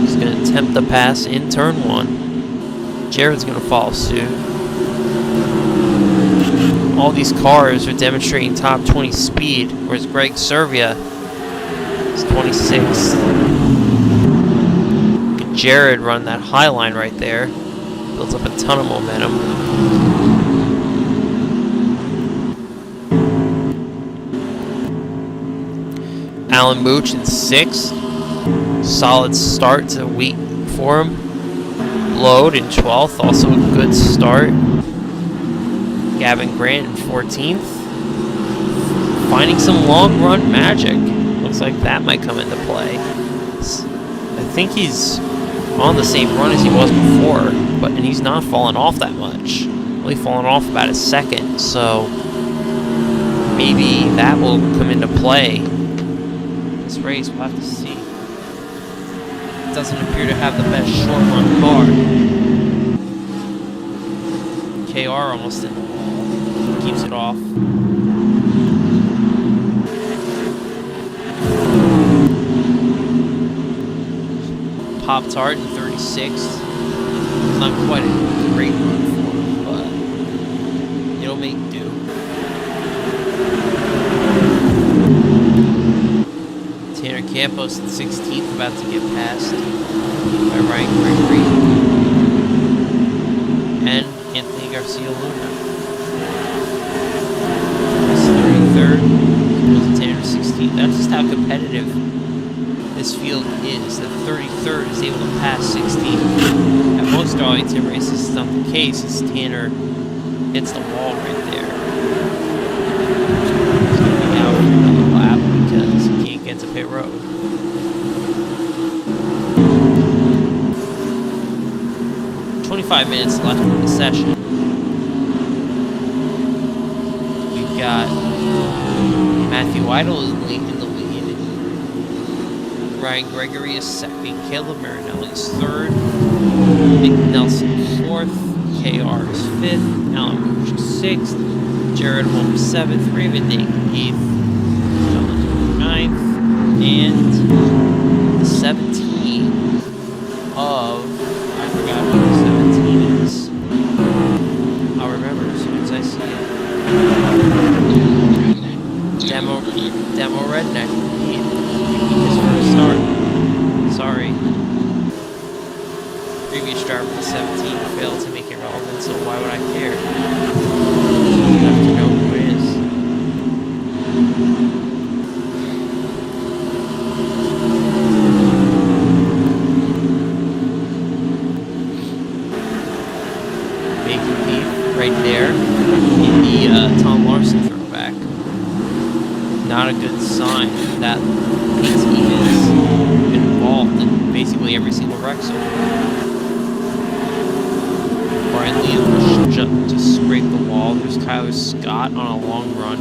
He's going to attempt the pass in turn 1. Jared's going to follow suit. all these cars are demonstrating top 20 speed, whereas Greg Servia is 26th. Jared run that high line right there. Builds up a ton of momentum. Alan Mooch in 6th. Solid start to the week for him. Load in 12th, also a good start. Gavin Grant in 14th. Finding some long run magic. Looks like that might come into play. I think he's on the same run as he was before, and he's not falling off that much. Only falling off about a second, so maybe that will come into play. This race, we'll have to see. It doesn't appear to have the best short run car. KR almost in the wall. Keeps it off. Pop-Tart in 36th. Not quite a great run for him, but it'll make do. Tanner Campos in 16th, about to get passed by Ryan Gregory. And Anthony Garcia Luna. He's 33rd. Tanner 16th. That's just how competitive this field is. The 33rd is able to pass 16th. At most Darlington races, it's not the case, as Tanner hits the wall right there. He's going to be out for another lap because he can't get to pit road. "25 minutes left in the session." We've got Matthew Idle in the lead. Ryan Gregory is second. Caleb Marinelli is third. Nick Nelson 4th. KR is 5th. Alan Mooch is 6th. Jared Holmes 7th. Raven Dake 8th. John 9th. And the 17 of... I forgot what the 17 is. I'll remember as soon as I see it. Demo Redneck. His first start. Sorry. Previous driver with 17 failed to make it relevant, so why would I care? You have to know who it is. Bacon Beef right there in the Tom Larson throwback. Not a good sign that he's involved in basically every single wreck so far. Brian Liam just scraped the wall. There's Kyler Scott on a long run.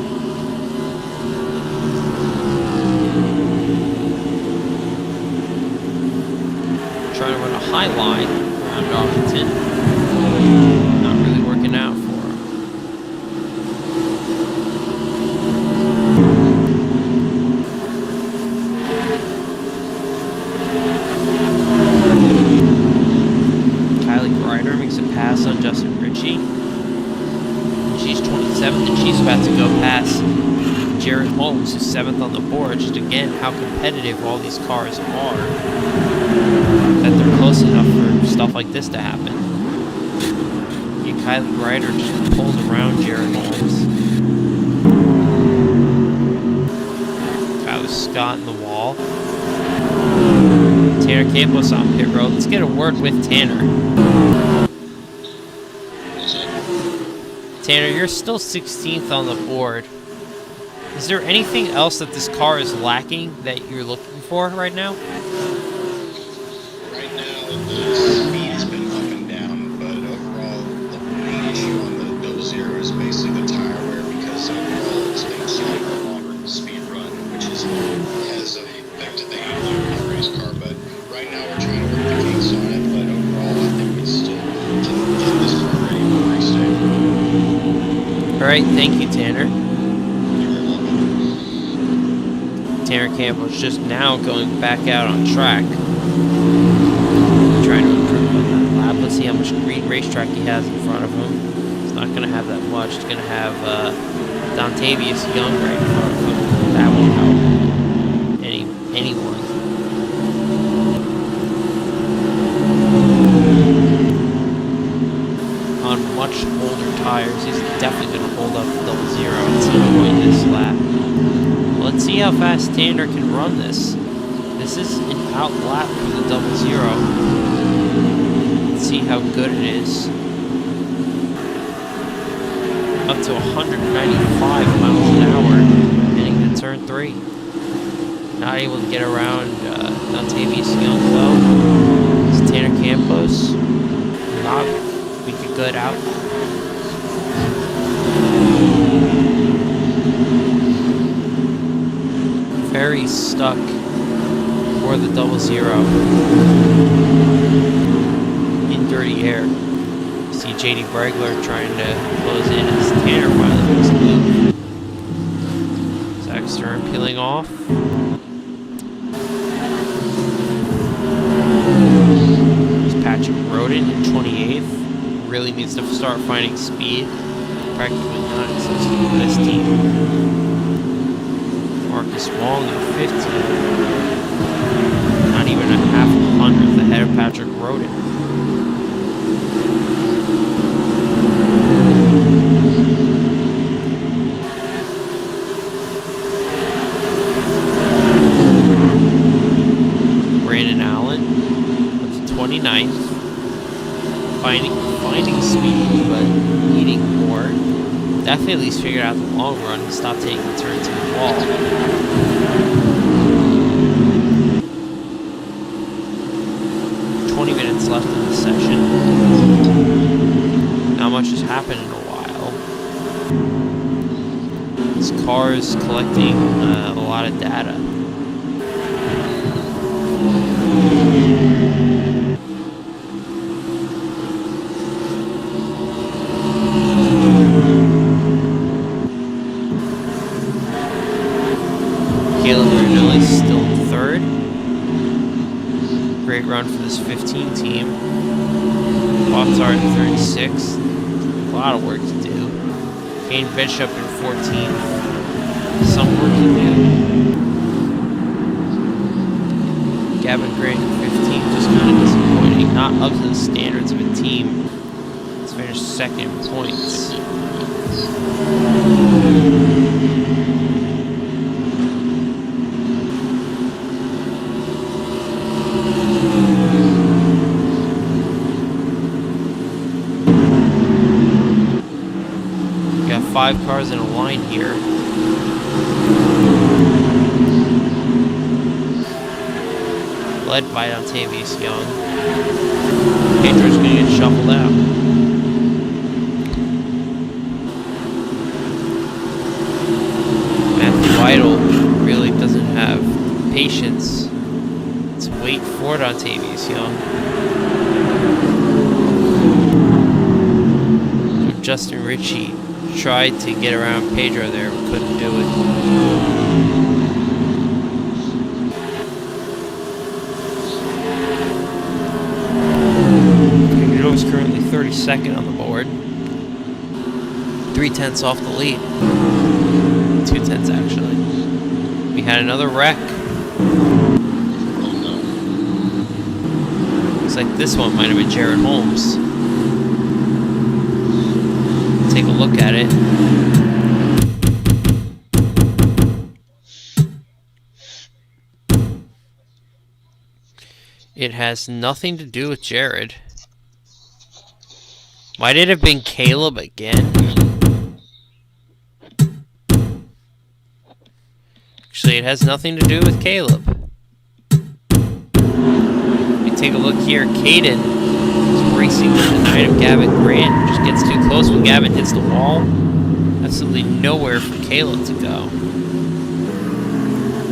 Trying to run a high line around Darlington. Not really working out for him. Pass on Justin Ritchie. She's 27th, and she's about to go past Jared Holmes, who's 7th on the board. Just again, how competitive all these cars are, that they're close enough for stuff like this to happen. Kylie Ryder just pulls around Jared Holmes. Kyler Scott in the wall. Tanner Campos on pit road. Let's get a word with Tanner. Tanner, you're still 16th on the board. Is there anything else that this car is lacking that you're looking for right now? Right now, the speed has been up and down, but overall, the main issue on the Go Zero is basically the tire wear, because overall it's been slightly longer than the speed run, which has affected the handling of the race car. But right now we're trying to work the kinks on it, but overall I think we still can get this car ready for race day. Alright, thank you, Tanner. Tanner Campbell's just now going back out on track. Trying to improve on that lap. Let's see how much green racetrack he has in front of him. It's not going to have that much. It's going to have Dontavius Young right in front of him. That won't help anyone. On much older tires, he's definitely going to hold up the 0 at some point this lap. Let's see how fast Tanner can run this. This is an out lap for the 0. Let's see how good it is. Up to 195 miles an hour heading to turn 3. Not able to get around Dontavius Young though. It's Tanner Campos. Not make a good out. Very stuck for the 0 in dirty air. See JD Bregler trying to close in as Tanner finally makes a move. Zach Stern peeling off. There's Patrick Roden in 28th. Really needs to start finding speed. Practically non-existent for this team. Marcus Wong in 15th. Not even a half hundredth ahead of Patrick Roden. Brandon Allen up to 29th. Finding speed, but needing more. Definitely at least figured out the long run and stopped taking the turns in the wall. 20 minutes left in the session. Not much has happened in a while. This car is collecting a lot of data. Caleb Brunelli still in 3rd. Great run for this 15 team. Boxart in 36th. A lot of work to do. Kane Bishop in 14th. Some work to do. Gavin Grant in 15th. Just kind of disappointing. Not up to the standards of a team. Let's finish 2nd in points. Got 5 cars in a line here. Led by Dontavius Young. Pedro's going to get shuffled out. Matthew Weidel really doesn't have patience to wait for Dontavius Young. So Justin Ritchie tried to get around Pedro there, but couldn't do it. Pedro is currently 32nd on the board. 3/10 off the lead. 2/10 actually. We had another wreck. Looks like this one might have been Jared Holmes. Take a look at it. It has nothing to do with Jared. Might it have been Caleb again? Actually, it has nothing to do with Caleb. We take a look here. Caden is racing with the night of Gavin Grant. Just gets too close when Gavin hits the wall. Absolutely nowhere for Caleb to go.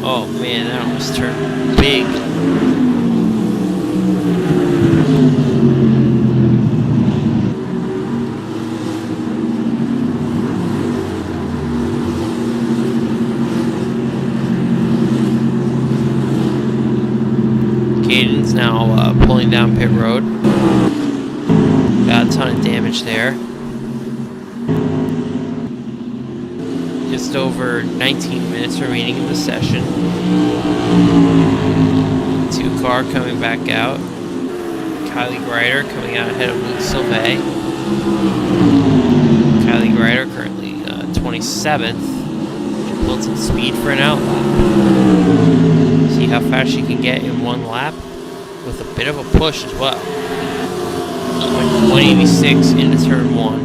Oh man, that almost turned big. Caden's now pulling down pit road. Got a ton of damage there. just over 19 minutes remaining in the session. 2 car coming back out. Kylie Greider coming out ahead of Luke Sylvain. Kylie Greider currently 27th. Built some speed for an outlap. See how fast she can get in 1 lap with a bit of a push as well. 186 into turn 1.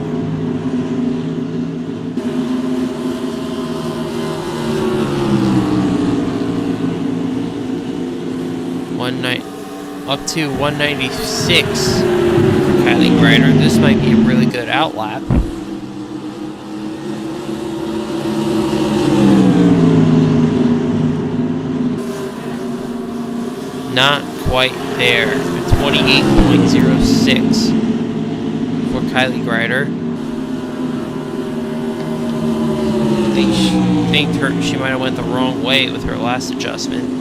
Up to 196 for Kylie Greider. This might be a really good outlap. Not quite there. 28.06 for Kylie Greider. I think she might have went the wrong way with her last adjustment.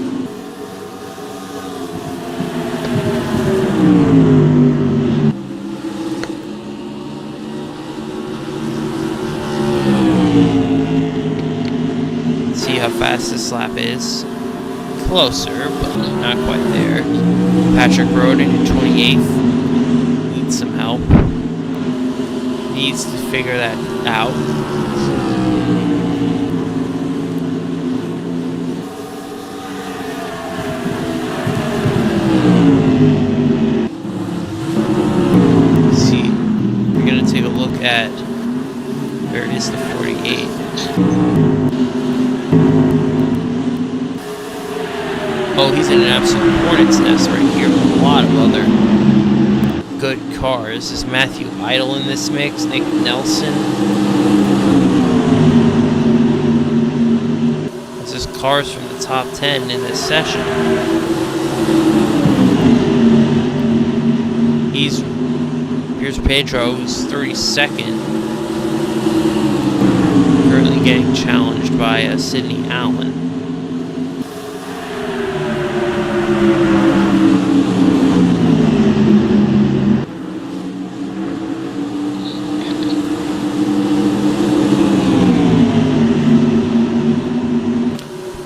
See how fast this lap is. Closer, but not quite there. Patrick Roden in 28th. Needs some help. Needs to figure that out. See, we're gonna take a look at where is the 48. Oh, he's in an absolute hornet's nest right here with a lot of other good cars. Is Matthew Idle in this mix? Nick Nelson? This is cars from the top 10 in this session. Here's Pedro, who's 32nd. Currently getting challenged by Sidney Allen.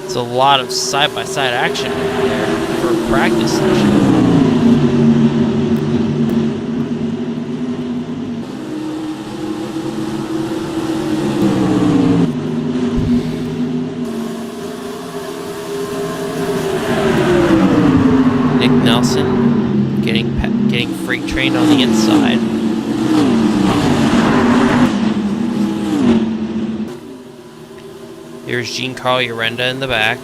It's a lot of side-by-side action over there for a practice session. Nick Nelson getting freight trained on the inside. Here's Jean-Carl Urenda in the back.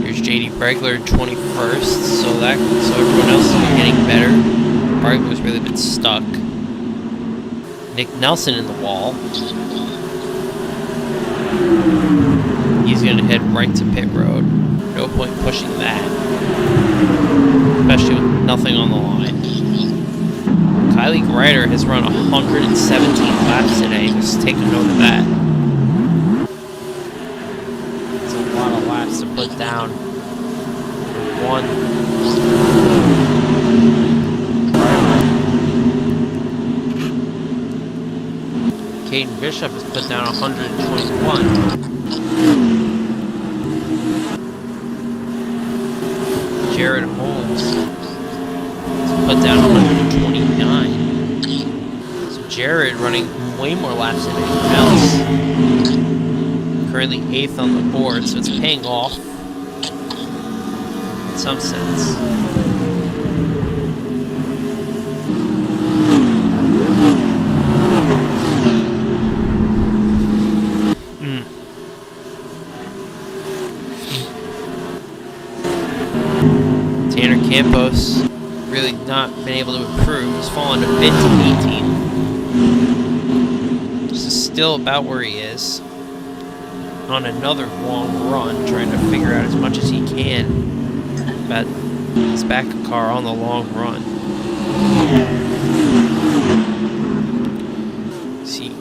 Here's JD Bregler 21st, so everyone else is getting better. Bregler's really been stuck. Nick Nelson in the wall. He's gonna head right to pit road. No point pushing that, especially with nothing on the line. Kylie Greider has run 117 laps today. Just take a note of that. It's a lot of laps to put down. One. Caden Bishop has put down 121. Jared Holmes put down 129. So Jared running way more laps than anyone else. Currently 8th on the board, so it's paying off in some sense. Tanner Campos really not been able to improve. He's fallen a bit to 18th. This is still about where he is. On another long run, trying to figure out as much as he can about his back car on the long run. See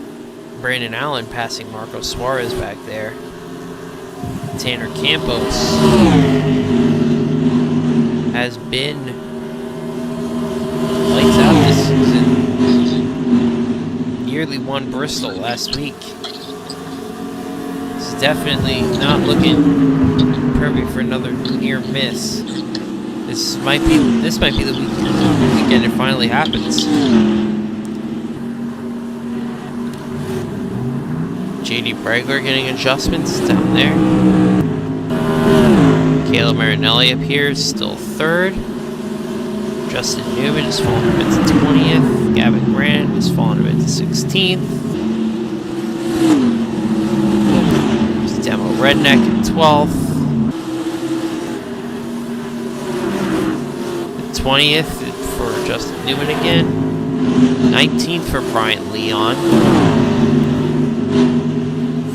Brandon Allen passing Marco Suarez back there. Tanner Campos has been lights out this nearly won Bristol last week. It's definitely not looking perfect for another near miss. This might be the weekend it finally happens. JD Bregler getting adjustments down there. Caleb Marinelli up here, still third. Justin Newman is falling a bit to 20th. Gavin Grant is falling a bit to 16th. Demo Redneck at 12th. 20th for Justin Newman again. 19th for Brian Leon.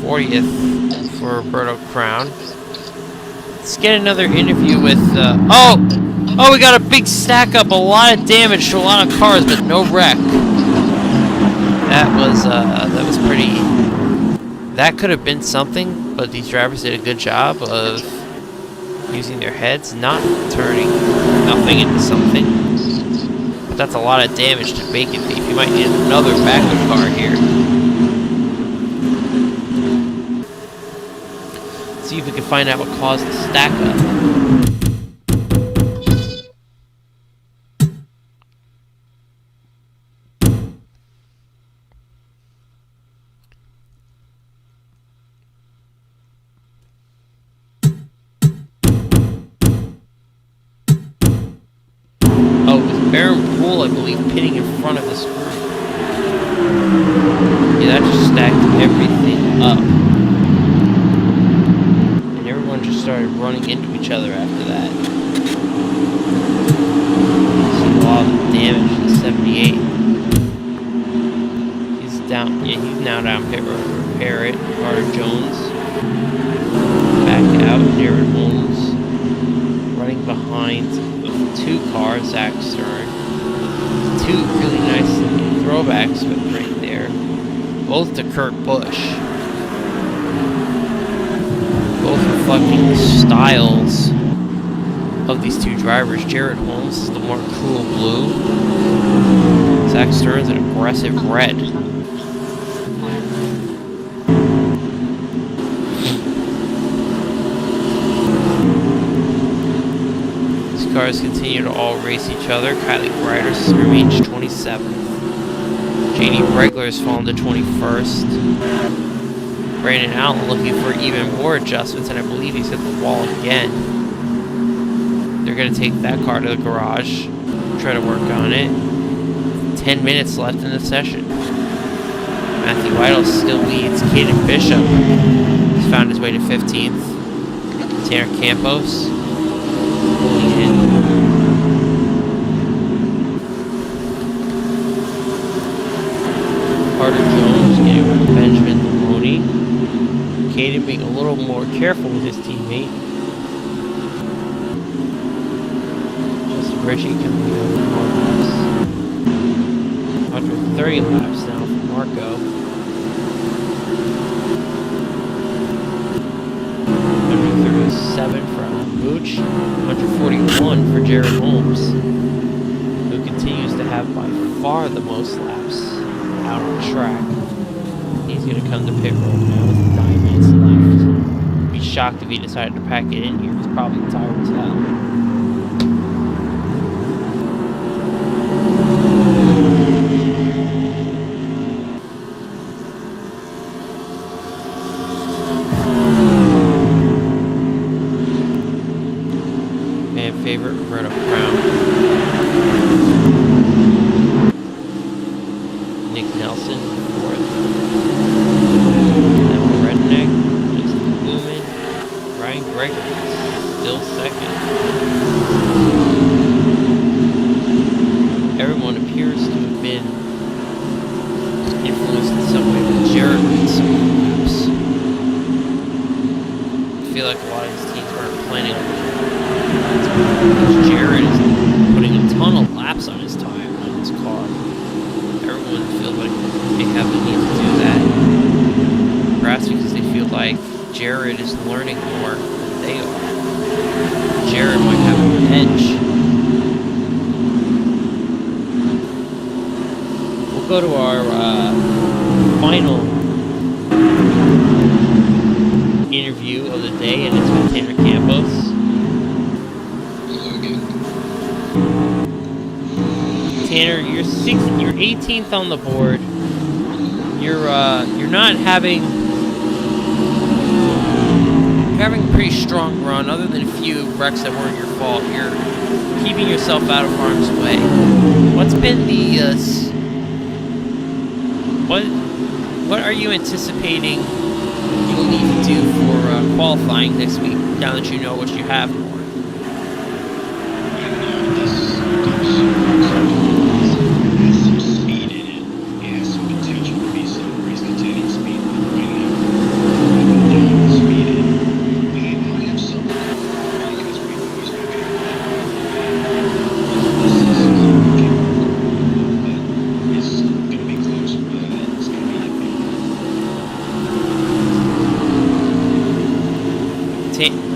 40th for Roberto Crown. Let's get another interview with, oh, we got a big stack up, a lot of damage to a lot of cars, but no wreck. That was pretty, that could have been something, but these drivers did a good job of using their heads, not turning nothing into something. But that's a lot of damage to Bacon Thief. You might need another backup car here. See if we can find out what caused the stack up. Oh, it was Baron Poole, I believe, pitting in front of this group. Yeah, that just stacked everything up. Just started running into each other after that. See a lot of damage in 78. He's down. Yeah, he's now down pit road to repair it. Carter Jones back out. Jared Holmes running behind with 2 cars. Zach Stern. 2 really nice throwbacks right there. Both to Kurt Busch. Both reflecting the styles of these 2 drivers. Jared Holmes is the more cool blue. Zach Stern's an aggressive red. These cars continue to all race each other. Kylie Greider's remains 27th. JD Bregler has fallen to 21st. Brandon Allen looking for even more adjustments, and I believe he's hit the wall again. They're going to take that car to the garage, try to work on it. 10 minutes left in the session. Matthew Idle still leads. Caden Bishop has found his way to 15th. Tanner Campos pulling in. Carter Jones getting rid of Benjamin Maloney. Caden being a little more careful with his teammate. Justin Ritchie coming out with more laps. 130 laps now for Marco. 137 for Alan Booch. 141 for Jared Holmes, who continues to have by far the most laps out on the track. He's going to come to pit road now with 9 minutes left. I'd be shocked if he decided to pack it in here. He's probably tired as hell. Fan favorite, Roberto Crown. Nick Nelson, 4th. Redneck, Justin Newman, Ryan Gregory, still 2nd. Everyone appears to have been influenced in some way with Jared in some laps. I feel like a lot of these teams weren't planning on Jared is putting a ton of laps on his time on his car. Everyone feels like they have the need to do that. Perhaps because they feel like Jared is learning more than they are. Jared might have an edge. We'll go to our review of the day, and it's with Tanner Campos. Tanner, you're 18th on the board. You're not having. You're having a pretty strong run, other than a few wrecks that weren't your fault. You're keeping yourself out of harm's way. What's been the what are you anticipating you'll need to do for qualifying next week? Now that you know what you have more.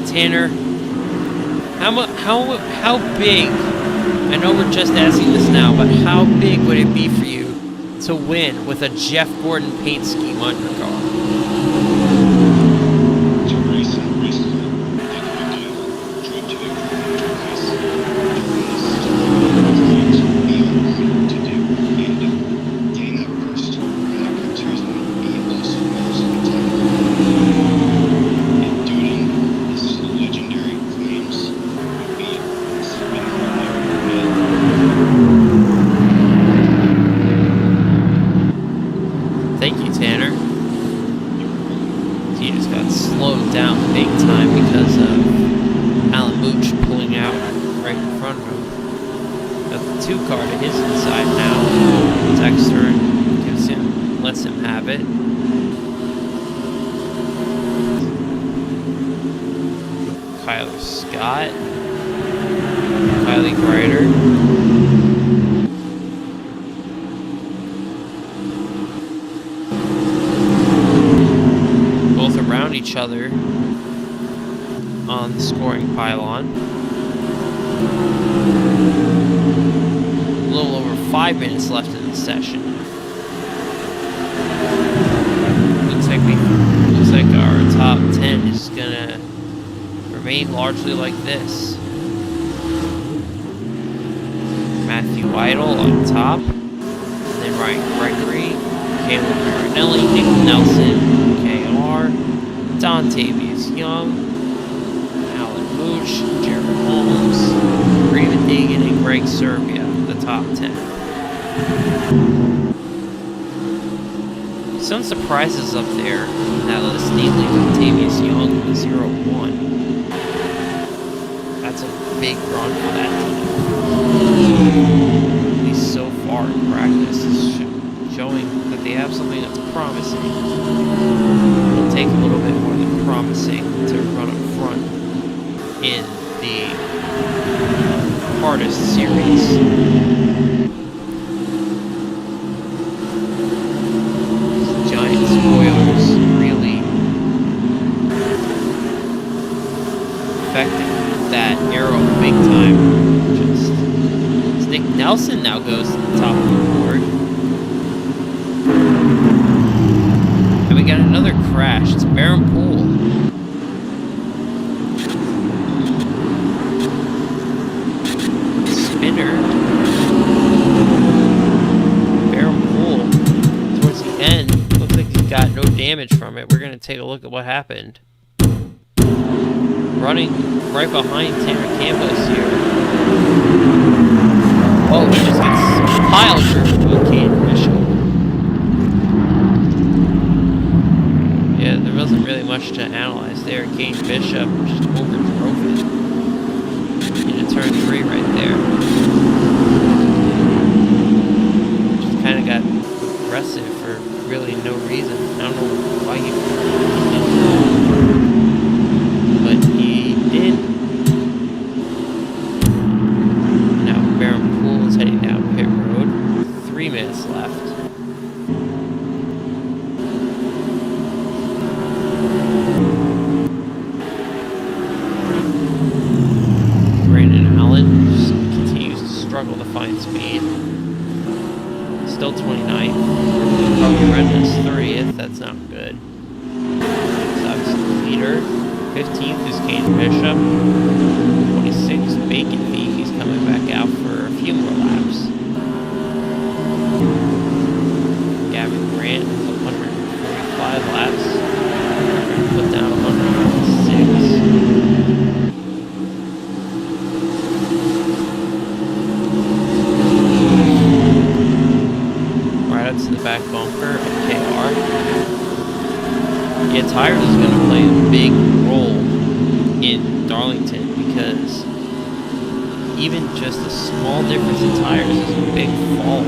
Tanner, how big, I know we're just asking this now, but how big would it be for you to win with a Jeff Gordon paint scheme on your car? Thank you, Tanner. He just got slowed down big time because of Alan Mooch pulling out right in front of him. Got the 2 car to his inside now. Dexter lets him have it. Kyler Scott. Kylie Greider. Around each other on the scoring pylon. A little over 5 minutes left in the session. Looks like our top 10 is gonna remain largely like this. Matthew Idle on top, and then Ryan Gregory, Caleb Marinelli, Nick Nelson, KR, Dontavius Young, Alan Mooch, Jared Holmes, Raven Deegan, and Greg Serbia, the top 10. Some surprises up there in that list, namely Dontavius Young, 0-1. That's a big run for that team. At least so far in practice, is showing that they have something that's promising. It'll take a little bit more than promising to run up front in the hardest series. Giant spoilers really affecting that arrow big time. Just Nick Nelson now goes to the top of the board. And we got another crash. It's Baron Poole. Spinner. Baron Poole. Towards the end, looks like he got no damage from it. We're going to take a look at what happened. Running right behind Tanner Campos here. Oh, he just gets pile driven to a Kane Bishop. Yeah, there wasn't really much to analyze there. Kane Bishop just overdrove it into turn 3 right there. Just kind of got aggressive for really no reason. I don't know why he did, but he did. Now Baron Poole is heading down pit road. 3 minutes left. Struggle to find speed. Still 29th. Probably Redness 30th. That's not good. He's obviously leader. 15th is Kane Bishop. 26th, Bacon Thief. He's coming back out for a few more laps. Gavin Grant, 145 laps. Put down 106. Right up to the back bumper of KR. Yeah, tires is going to play a big role in Darlington because even just a small difference in tires is a big fall.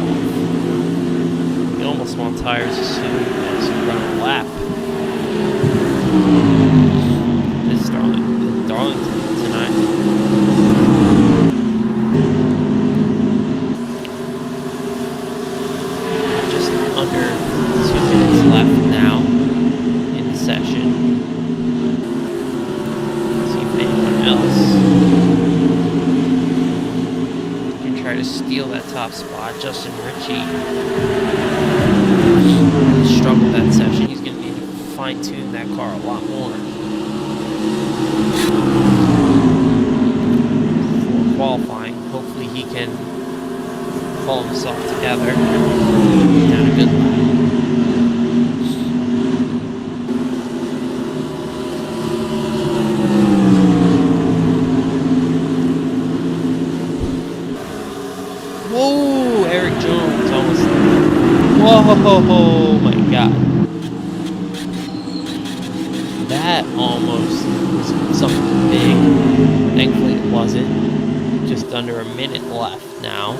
You almost want tires as soon as you run a lap. This is Darlington tonight. Just under 2 minutes left now in the session. See if anyone else can try to steal that top spot. Justin Ritchie struggled that session. He's going to need to fine-tune that car a lot more for qualifying. Hopefully he can pull himself together. Down a good lap. Whoa! Eric Jones almost. Whoa! My God. That almost was something big. Thankfully it wasn't. Just under a minute left now.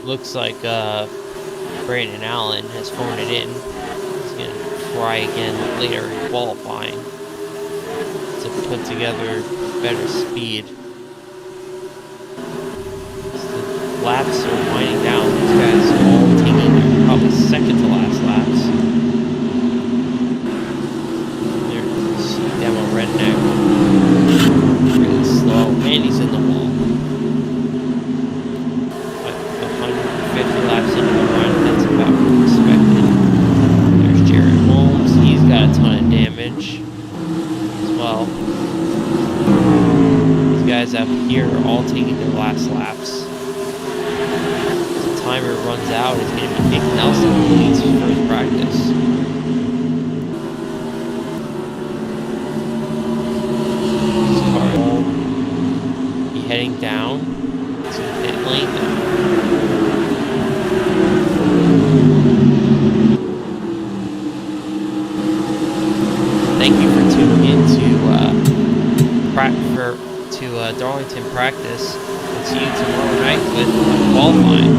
Looks like Brandon Allen has phoned it in. He's gonna try again later in qualifying to put together better speed. The laps are winding down. These guys are all taking their probably second to last laps. There's Demo Redneck. Really slow. And he's in the wall. 150 laps into the run. That's about expected. There's Jared Holmes. He's got a ton of damage as well. These guys up here are all taking their last laps. Timer runs out, it's going to be Nick Nelson who leads his first practice. This car will be heading down to the pit lane now. Thank you for tuning in to Darlington practice. We'll see you tomorrow night with qualifying.